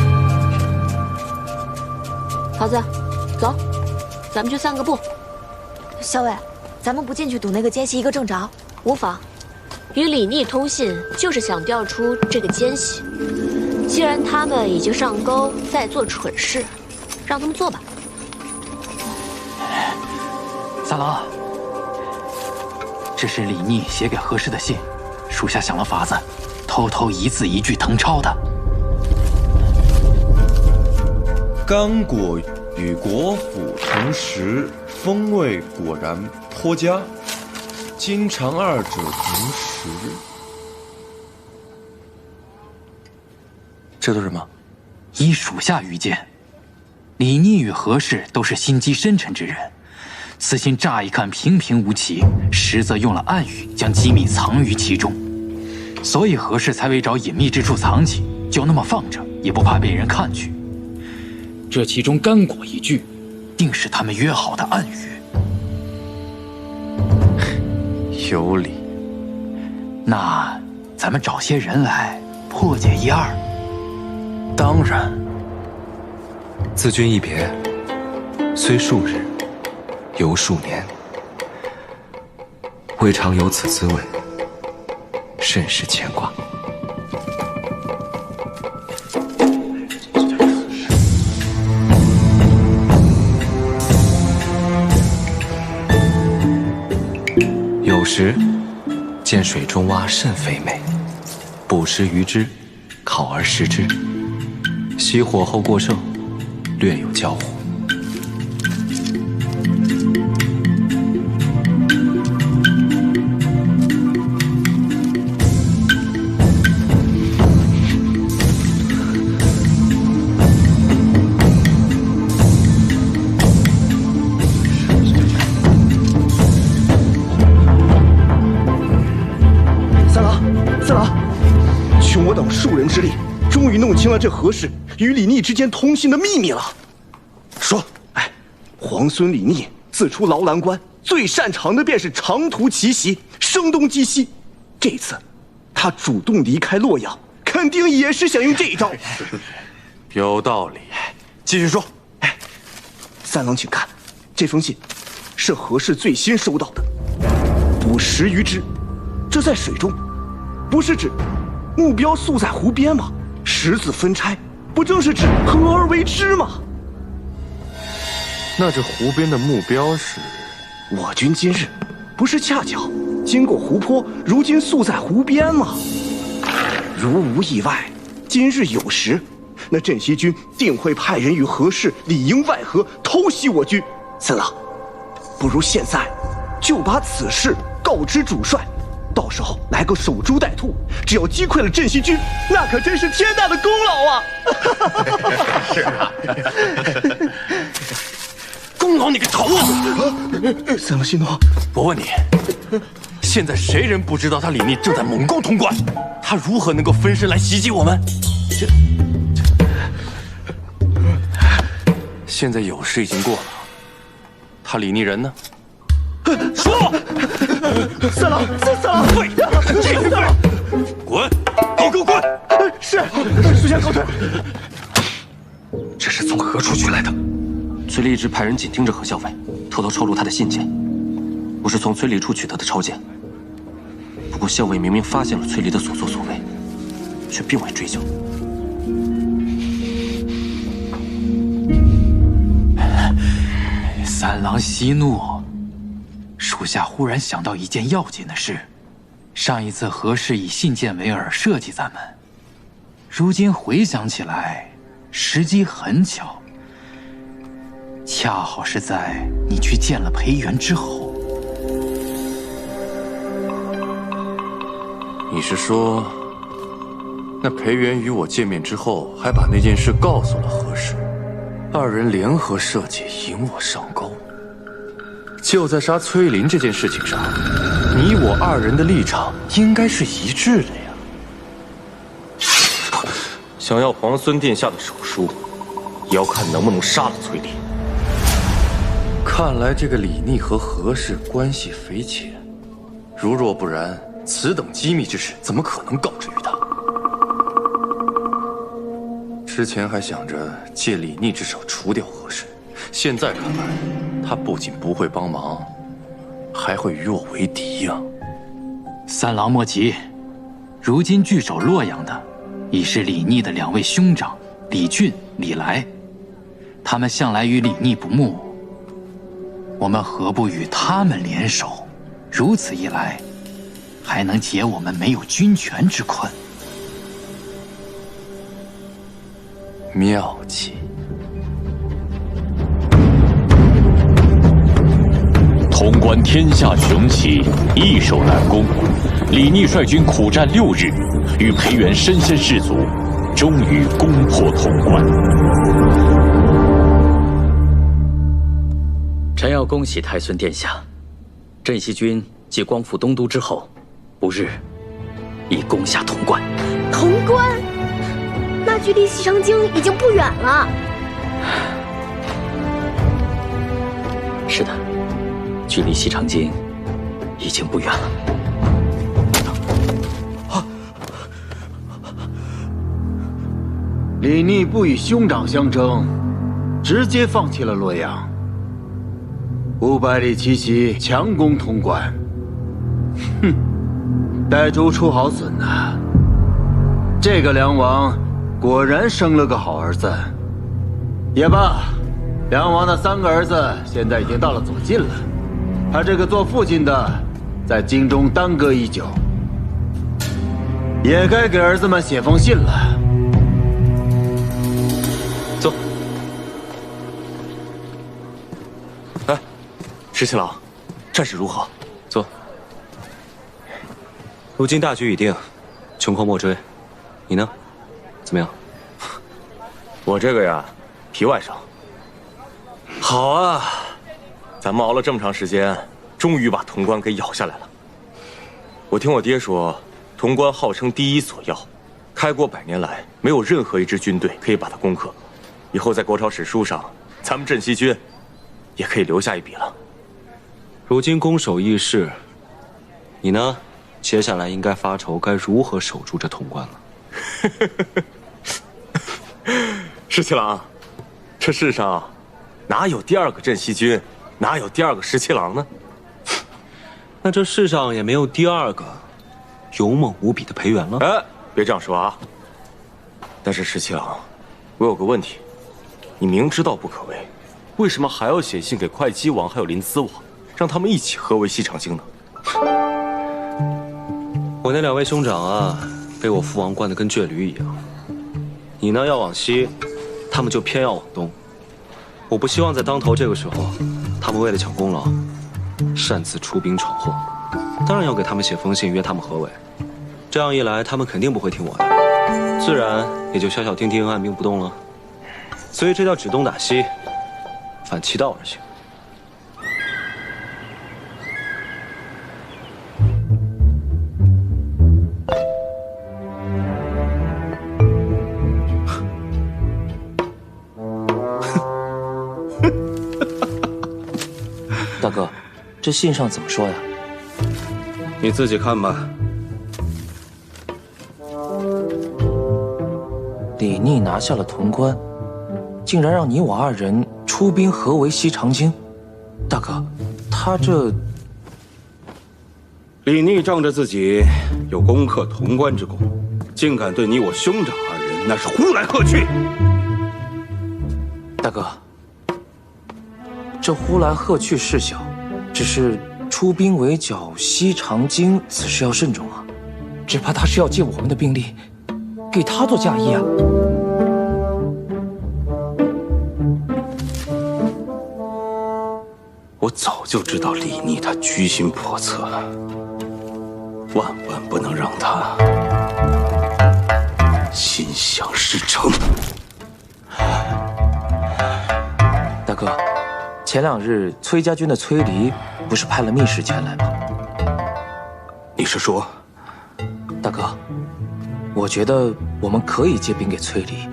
桃子，走，咱们去散个步。小伟，咱们不进去堵那个奸细一个正着。无妨，与李逆通信就是想调出这个奸细。既然他们已经上钩，在做蠢事，让他们做吧。三郎，这是李逆写给何氏的信，属下想了法子，偷偷一字一句誊抄的。干果与果脯同时，风味果然颇佳。今尝二者同时，这都是什么？依属下愚见，李逆与何氏都是心机深沉之人，此信乍一看平平无奇，实则用了暗语将机密藏于其中，所以何氏才为找隐秘之处藏起，就那么放着，也不怕被人看去。这其中干果一句，定是他们约好的暗语。有理，那咱们找些人来破解一二。当然。自君一别，虽数日，犹数年，未尝有此滋味，甚是牵挂。有时见水中蛙甚肥美，捕食鱼之，烤而食之，熄火后过剩，略有焦糊。数人之力，终于弄清了这何氏与李逆之间通信的秘密了。说，皇孙李逆自出劳兰关，最擅长的便是长途奇袭，声东击西。这次，他主动离开洛阳，肯定也是想用这一招。有道理，继续说。三郎，请看，这封信是何氏最新收到的。捕食鱼之，这在水中，不是指目标宿在湖边吗？十字分拆，不正是指合而为之吗？那这湖边的目标是？我军今日不是恰巧经过湖泊，如今宿在湖边吗？如无意外，今日有时，那镇西军定会派人与何氏里应外合，偷袭我军。三郎，不如现在就把此事告知主帅。到时候来个守株待兔，只要击溃了镇西军，那可真是天大的功劳啊！是啊，功劳你个头啊！三郎息怒，我问你，现在谁人不知道他李逆正在猛攻潼关？他如何能够分身来袭击我们？现在有事已经过了，他李逆人呢？说！三郎，废！这个废！滚！你给我滚！是，属下告退。这是从何处取来的？崔立一直派人紧盯着何校尉，偷偷抄录他的信件。我是从崔礼处取得的抄件。不过校尉明明发现了崔离的所作所为，却并未追究。三郎息怒，属下忽然想到一件要紧的事。上一次何氏以信件为饵设计咱们，如今回想起来，时机很巧，恰好是在你去见了裴元之后。你是说，那裴元与我见面之后，还把那件事告诉了何氏，二人联合设计引我上钩。就在杀崔林这件事情上，你我二人的立场应该是一致的呀。想要皇孙殿下的手书，也要看能不能杀了崔林。看来这个李逆和何氏关系匪浅，如若不然，此等机密之事怎么可能告知于他？之前还想着借李逆之手除掉何氏，现在看来，他不仅不会帮忙，还会与我为敌呀！三郎莫急，如今据守洛阳的已是李逆的两位兄长李俊、李来，他们向来与李逆不睦，我们何不与他们联手？如此一来，还能解我们没有军权之困。妙计。潼关天下雄起，易守难攻。李逆率军苦战6日，与裴元身先士卒，终于攻破潼关。臣要恭喜太孙殿下，镇西军继光复东都之后，不日已攻下潼关。潼关，那距离西长京已经不远了。是的，距离西长京已经不远了。李逆不与兄长相争，直接放弃了洛阳。500里奇袭，强攻潼关。哼，带猪出好笋呐！这个梁王果然生了个好儿子。也罢，梁王的3个儿子现在已经到了左近了，他这个做父亲的在京中耽搁已久，也该给儿子们写封信了。坐。哎，石七郎，战事如何？坐。如今大局已定，穷寇莫追。你呢？怎么样？我这个呀，皮外伤。好啊，咱们熬了这么长时间，终于把潼关给咬下来了。我听我爹说，潼关号称第一锁要，开国100年来，没有任何一支军队可以把它攻克。以后在国朝史书上，咱们镇西军也可以留下一笔了。如今攻守易势，你呢？接下来应该发愁该如何守住这潼关了。石七郎，这世上哪有第2个镇西军，哪有第2个石七郎呢？那这世上也没有第2个勇猛无比的裴元了。哎，别这样说啊！但是石七郎，我有个问题，你明知道不可为，为什么还要写信给会稽王还有临淄王，让他们一起合围西长京呢？我那2位兄长啊，被我父王惯得跟倔驴一样。你呢要往西，他们就偏要往东。我不希望在当头这个时候，他们为了抢功劳，擅自出兵闯祸。当然要给他们写封信，约他们合围。这样一来，他们肯定不会听我的，自然也就消消停停，按兵不动了。所以这叫指东打西，反其道而行。大哥，这信上怎么说呀？你自己看吧。李逆拿下了潼关，竟然让你我二人出兵合围西长京。大哥，他这……李逆仗着自己有攻克潼关之功，竟敢对你我兄长二人那是呼来喝去。大哥，这呼来喝去事小，只是出兵围剿西长京，此事要慎重啊！只怕他是要借我们的兵力，给他做嫁衣啊！我早就知道李逆他居心叵测，万万不能让他心想事成。大哥，前2日崔家军的崔离不是派了密使前来吗？你是说，大哥，我觉得我们可以借兵给崔离，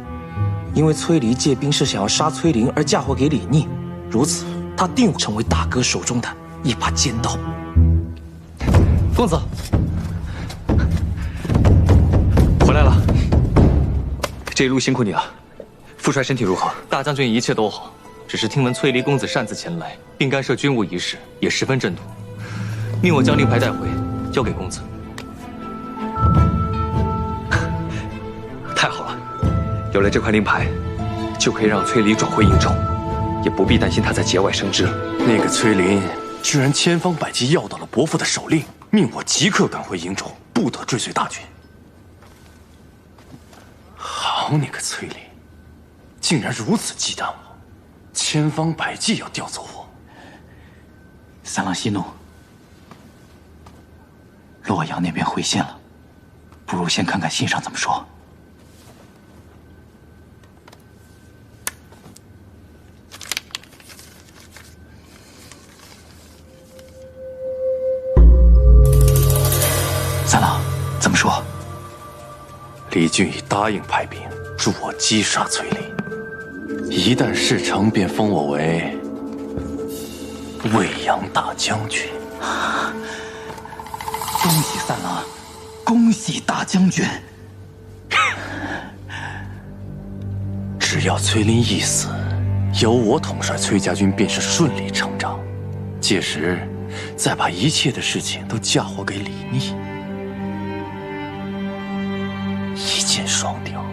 因为崔离借兵是想要杀崔林而嫁祸给李逆，如此他定会成为大哥手中的一把尖刀。公子，回来了，这一路辛苦你了。副帅身体如何？大将军一切都好，只是听闻崔离公子擅自前来，并干涉军务一事，也十分震怒，命我将令牌带回，交给公子。太好了，有了这块令牌，就可以让崔离转回营中，也不必担心他在节外生枝了。那个崔林居然千方百计要到了伯父的手令，命我即刻赶回营中，不得追随大军。好你个崔林，竟然如此忌惮我，千方百计要调走我。三郎息怒，洛阳那边回信了，不如先看看信上怎么说。三郎，怎么说？李俊已答应派兵助我击杀崔林，一旦事成，便封我为魏阳大将军。恭喜三郎，恭喜大将军！只要崔林一死，由我统帅崔家军便是顺理成章。届时，再把一切的事情都嫁祸给李逆，一箭双雕，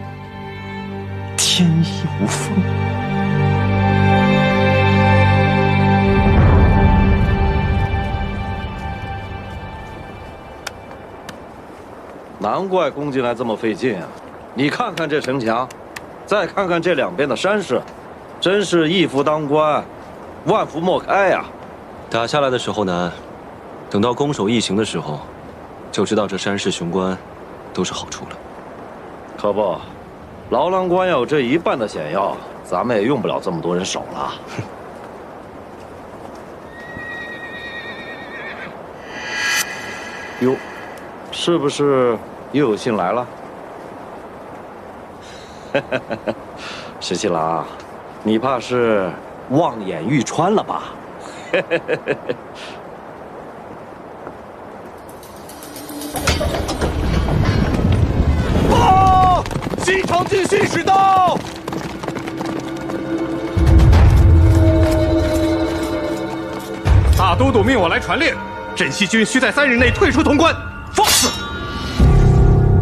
天衣无缝。难怪攻进来这么费劲啊！你看看这城墙，再看看这两边的山势，真是一夫当关，万夫莫开呀！打下来的时候难，等到攻守易行的时候，就知道这山势雄关都是好处了。可不，牢郎关要有这一半的险要，咱们也用不了这么多人守了。哟，是不是又有信来了？石七郎，你怕是望眼欲穿了吧？报！西长京信使到！大都督命我来传令，镇西军需在3日内退出潼关。放肆！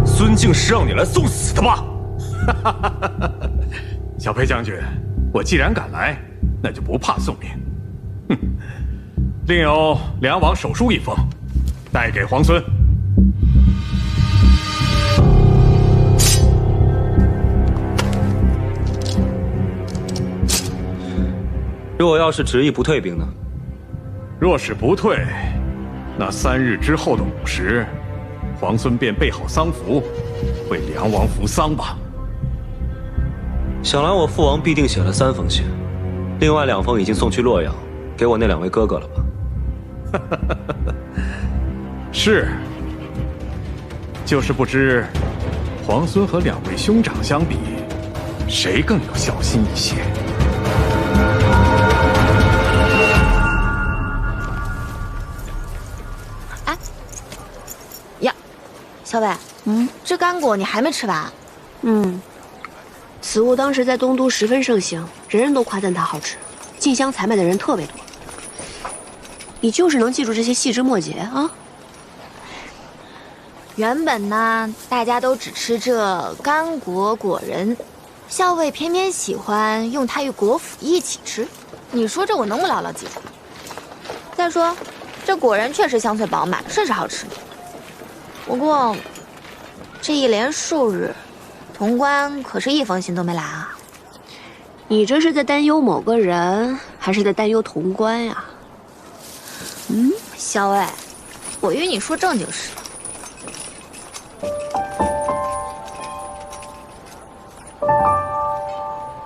孙敬是让你来送死的吧？小裴将军，我既然敢来，那就不怕送命。哼，另有梁王手书一封，带给皇孙。若要是执意不退兵呢？若是不退，那3日之后的午时，皇孙便备好丧服，为梁王服丧吧。想来我父王必定写了3封信，另外2封已经送去洛阳，给我那2位哥哥了吧？是，就是不知皇孙和2位兄长相比，谁更有孝心一些？小伟，这干果你还没吃完？此物当时在东都十分盛行，人人都夸赞它好吃，进香采买的人特别多。你就是能记住这些细枝末节啊？原本呢，大家都只吃这干果果仁，校尉偏偏喜欢用它与果脯一起吃。你说这我能不牢牢记住？再说，这果仁确实香脆饱满，甚是好吃。不过，这一连数日，潼关可是一封信都没来啊。你这是在担忧某个人，还是在担忧潼关呀？校尉，我与你说正经事。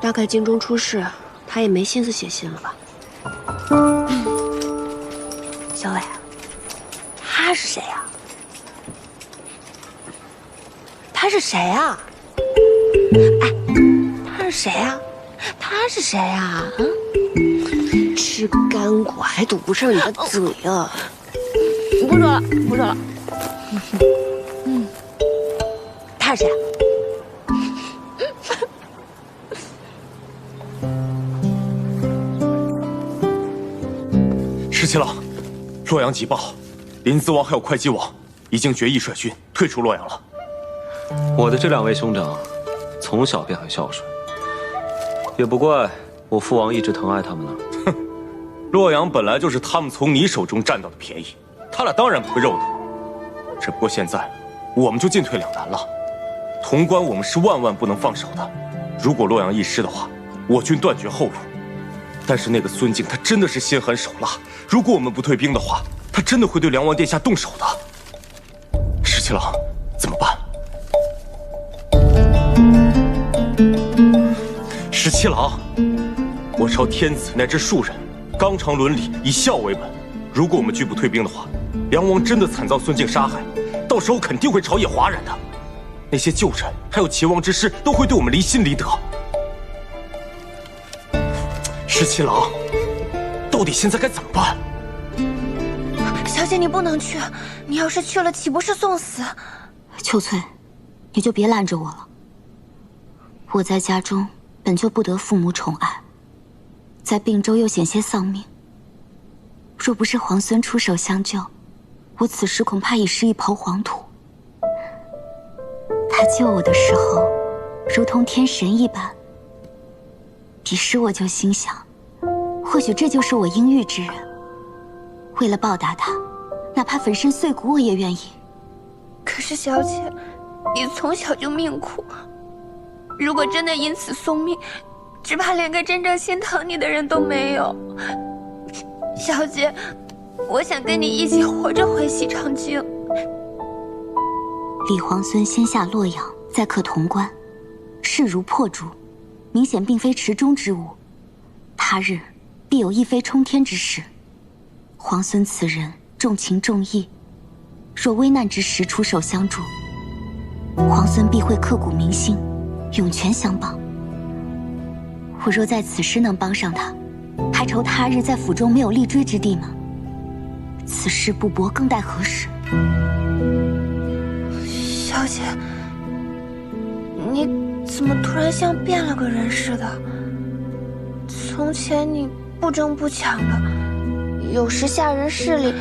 大概京中出事，他也没心思写信了吧？小伟，他是谁呀？他是谁呀？哎，他是谁呀？他是谁呀？吃干果还堵不上你的嘴啊！不说了，不说了。他是谁？石七郎，洛阳急报，临淄王还有会稽王已经决议率军退出洛阳了。我的这2位兄长，从小便很孝顺，也不怪我父王一直疼爱他们呢。哼，洛阳本来就是他们从你手中占到的便宜，他俩当然不会肉你。只不过现在，我们就进退两难了。潼关我们是万万不能放手的，如果洛阳一失的话，我军断绝后路。但是那个孙敬他真的是心狠手辣，如果我们不退兵的话，他真的会对梁王殿下动手的。石七郎，怎么办？石七郎，我朝天子乃至庶人，纲常伦理，以孝为本。如果我们拒不退兵的话，梁王真的惨遭孙敬杀害，到时候肯定会朝野哗然的。那些旧臣还有齐王之师都会对我们离心离德。石七郎，到底现在该怎么办？小姐，你不能去，你要是去了，岂不是送死？秋翠，你就别拦着我了。我在家中本就不得父母宠爱，在并州又险些丧命。若不是皇孙出手相救，我此时恐怕已是一抔黄土。他救我的时候，如同天神一般。彼时我就心想，或许这就是我应遇之人。为了报答他，哪怕粉身碎骨我也愿意。可是小姐，你从小就命苦，如果真的因此送命，只怕连个真正心疼你的人都没有。小姐，我想跟你一起活着回西长京。李皇孙先下洛阳，再克潼关，势如破竹，明显并非池中之物。他日必有一飞冲天之事。皇孙此人重情重义，若危难之时出手相助，皇孙必会刻骨铭心，涌泉相帮。我若在此时能帮上他，还愁他日在府中没有立锥之地吗？此事不搏更待何时？小姐，你怎么突然像变了个人似的？从前你不争不抢的，有时下人势力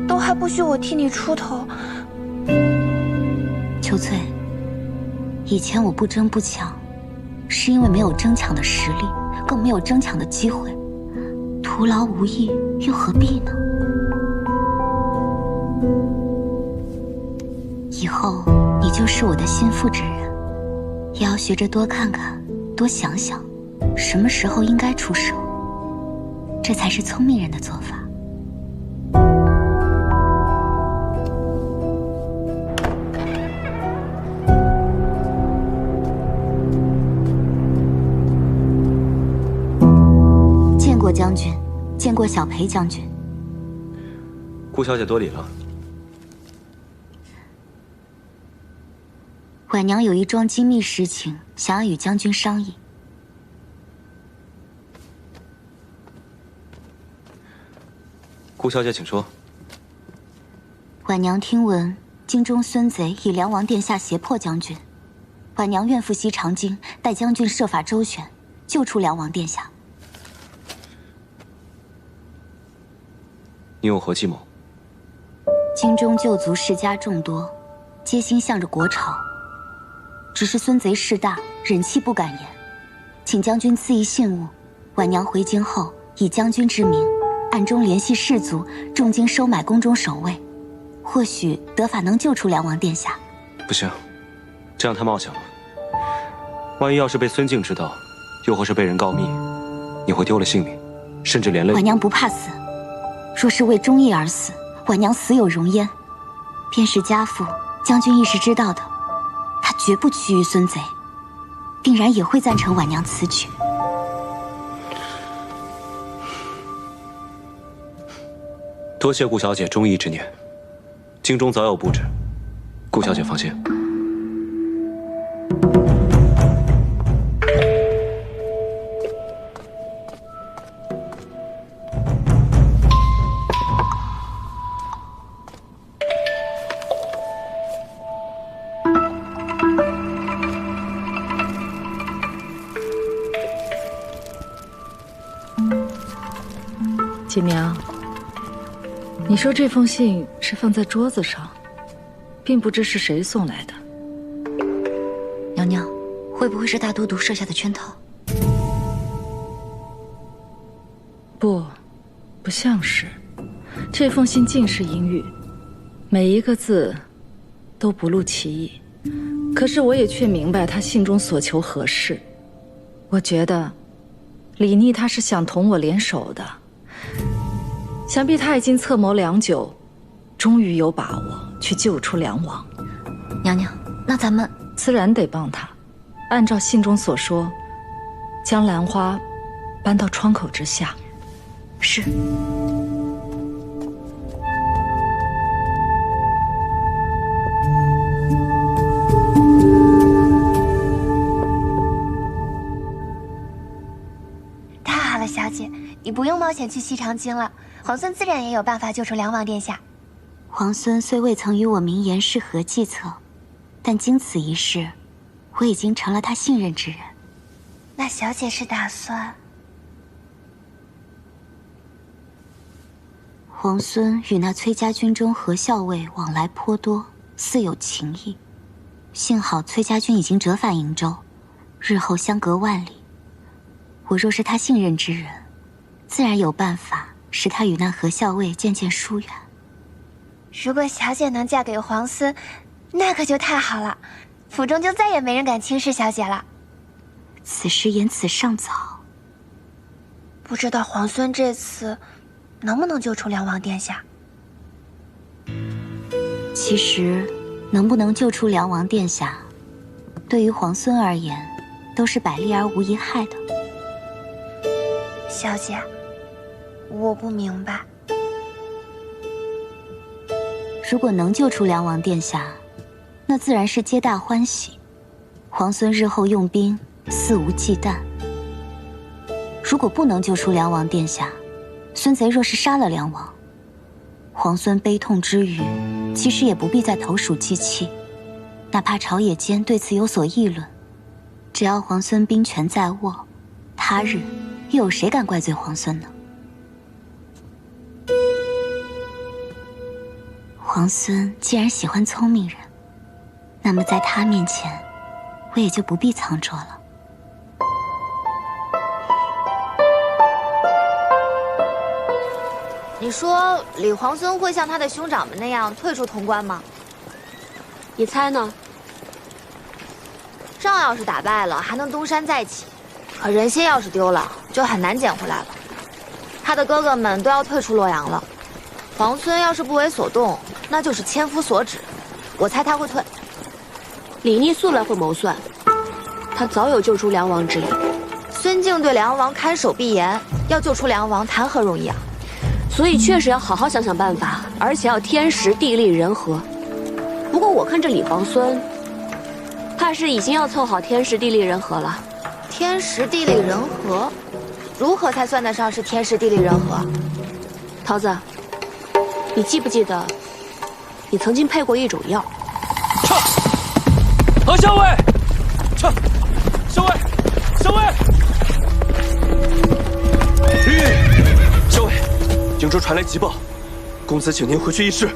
都还不许我替你出头。秋翠，以前我不争不抢，是因为没有争抢的实力，更没有争抢的机会，徒劳无益，又何必呢？以后你就是我的心腹之人，也要学着多看看，多想想，什么时候应该出手，这才是聪明人的做法。见过将军，见过小裴将军。顾小姐多礼了。婉娘有一桩机密事情，想要与将军商议。顾小姐，请说。婉娘听闻京中孙贼以梁王殿下胁迫将军，婉娘愿赴西长京，待将军设法周旋，救出梁王殿下。你有何计谋？京中旧族世家众多，皆心向着国朝。只是孙贼势大，忍气不敢言，请将军赐一信物。婉娘回京后，以将军之名，暗中联系士族，重金收买宫中守卫，或许得法能救出梁王殿下。不行，这样太冒险了。万一要是被孙敬知道，又或是被人告密，你会丢了性命，甚至连累……婉娘不怕死，若是为忠义而死，婉娘死有容焉。便是家父，将军亦是知道的，他绝不屈于孙贼，定然也会赞成婉娘此举。多谢顾小姐忠义之念，京中早有布置，顾小姐放心。锦娘，你说这封信是放在桌子上，并不知是谁送来的。娘娘，会不会是大都督设下的圈套？不像是。这封信尽是阴郁，每一个字都不露其意。可是我也却明白他信中所求何事。我觉得李逆他是想同我联手的。想必他已经策谋良久，终于有把握去救出梁王。娘娘，那咱们自然得帮他，按照信中所说，将兰花搬到窗口之下。是。太好了，小姐，你不用冒险去西长京了。皇孙自然也有办法救出梁王殿下。皇孙虽未曾与我明言是何计策，但经此一事，我已经成了他信任之人。那小姐是打算？皇孙与那崔家军中何校尉往来颇多，似有情谊。幸好崔家军已经折返瀛州，日后相隔万里。我若是他信任之人，自然有办法使他与那何校尉渐渐疏远。如果小姐能嫁给皇孙，那可就太好了，府中就再也没人敢轻视小姐了。此时言辞尚早，不知道皇孙这次能不能救出梁王殿下？其实，能不能救出梁王殿下，对于皇孙而言，都是百利而无一害的。小姐，我不明白。如果能救出梁王殿下，那自然是皆大欢喜。皇孙日后用兵肆无忌惮。如果不能救出梁王殿下，孙贼若是杀了梁王，皇孙悲痛之余，其实也不必再投鼠忌器。哪怕朝野间对此有所议论，只要皇孙兵权在握，他日又有谁敢怪罪皇孙呢？皇孙既然喜欢聪明人，那么在他面前，我也就不必藏拙了。你说李皇孙会像他的兄长们那样退出潼关吗？你猜呢？仗要是打败了，还能东山再起；可人心要是丢了，就很难捡回来了。他的哥哥们都要退出洛阳了，皇孙要是不为所动，那就是千夫所指。我猜他会退。李逆素来会谋算，他早有救出梁王之意。孙敬对梁王看守必严，要救出梁王谈何容易啊！所以确实要好好想想办法，而且要天时地利人和。不过我看这李皇孙，怕是已经要凑好天时地利人和了。天时地利人和，如何才算得上是天时地利人和？桃子，你记不记得你曾经配过一种药。何校尉，校尉，校尉，校尉，营中传来急报，公子请您回去议事。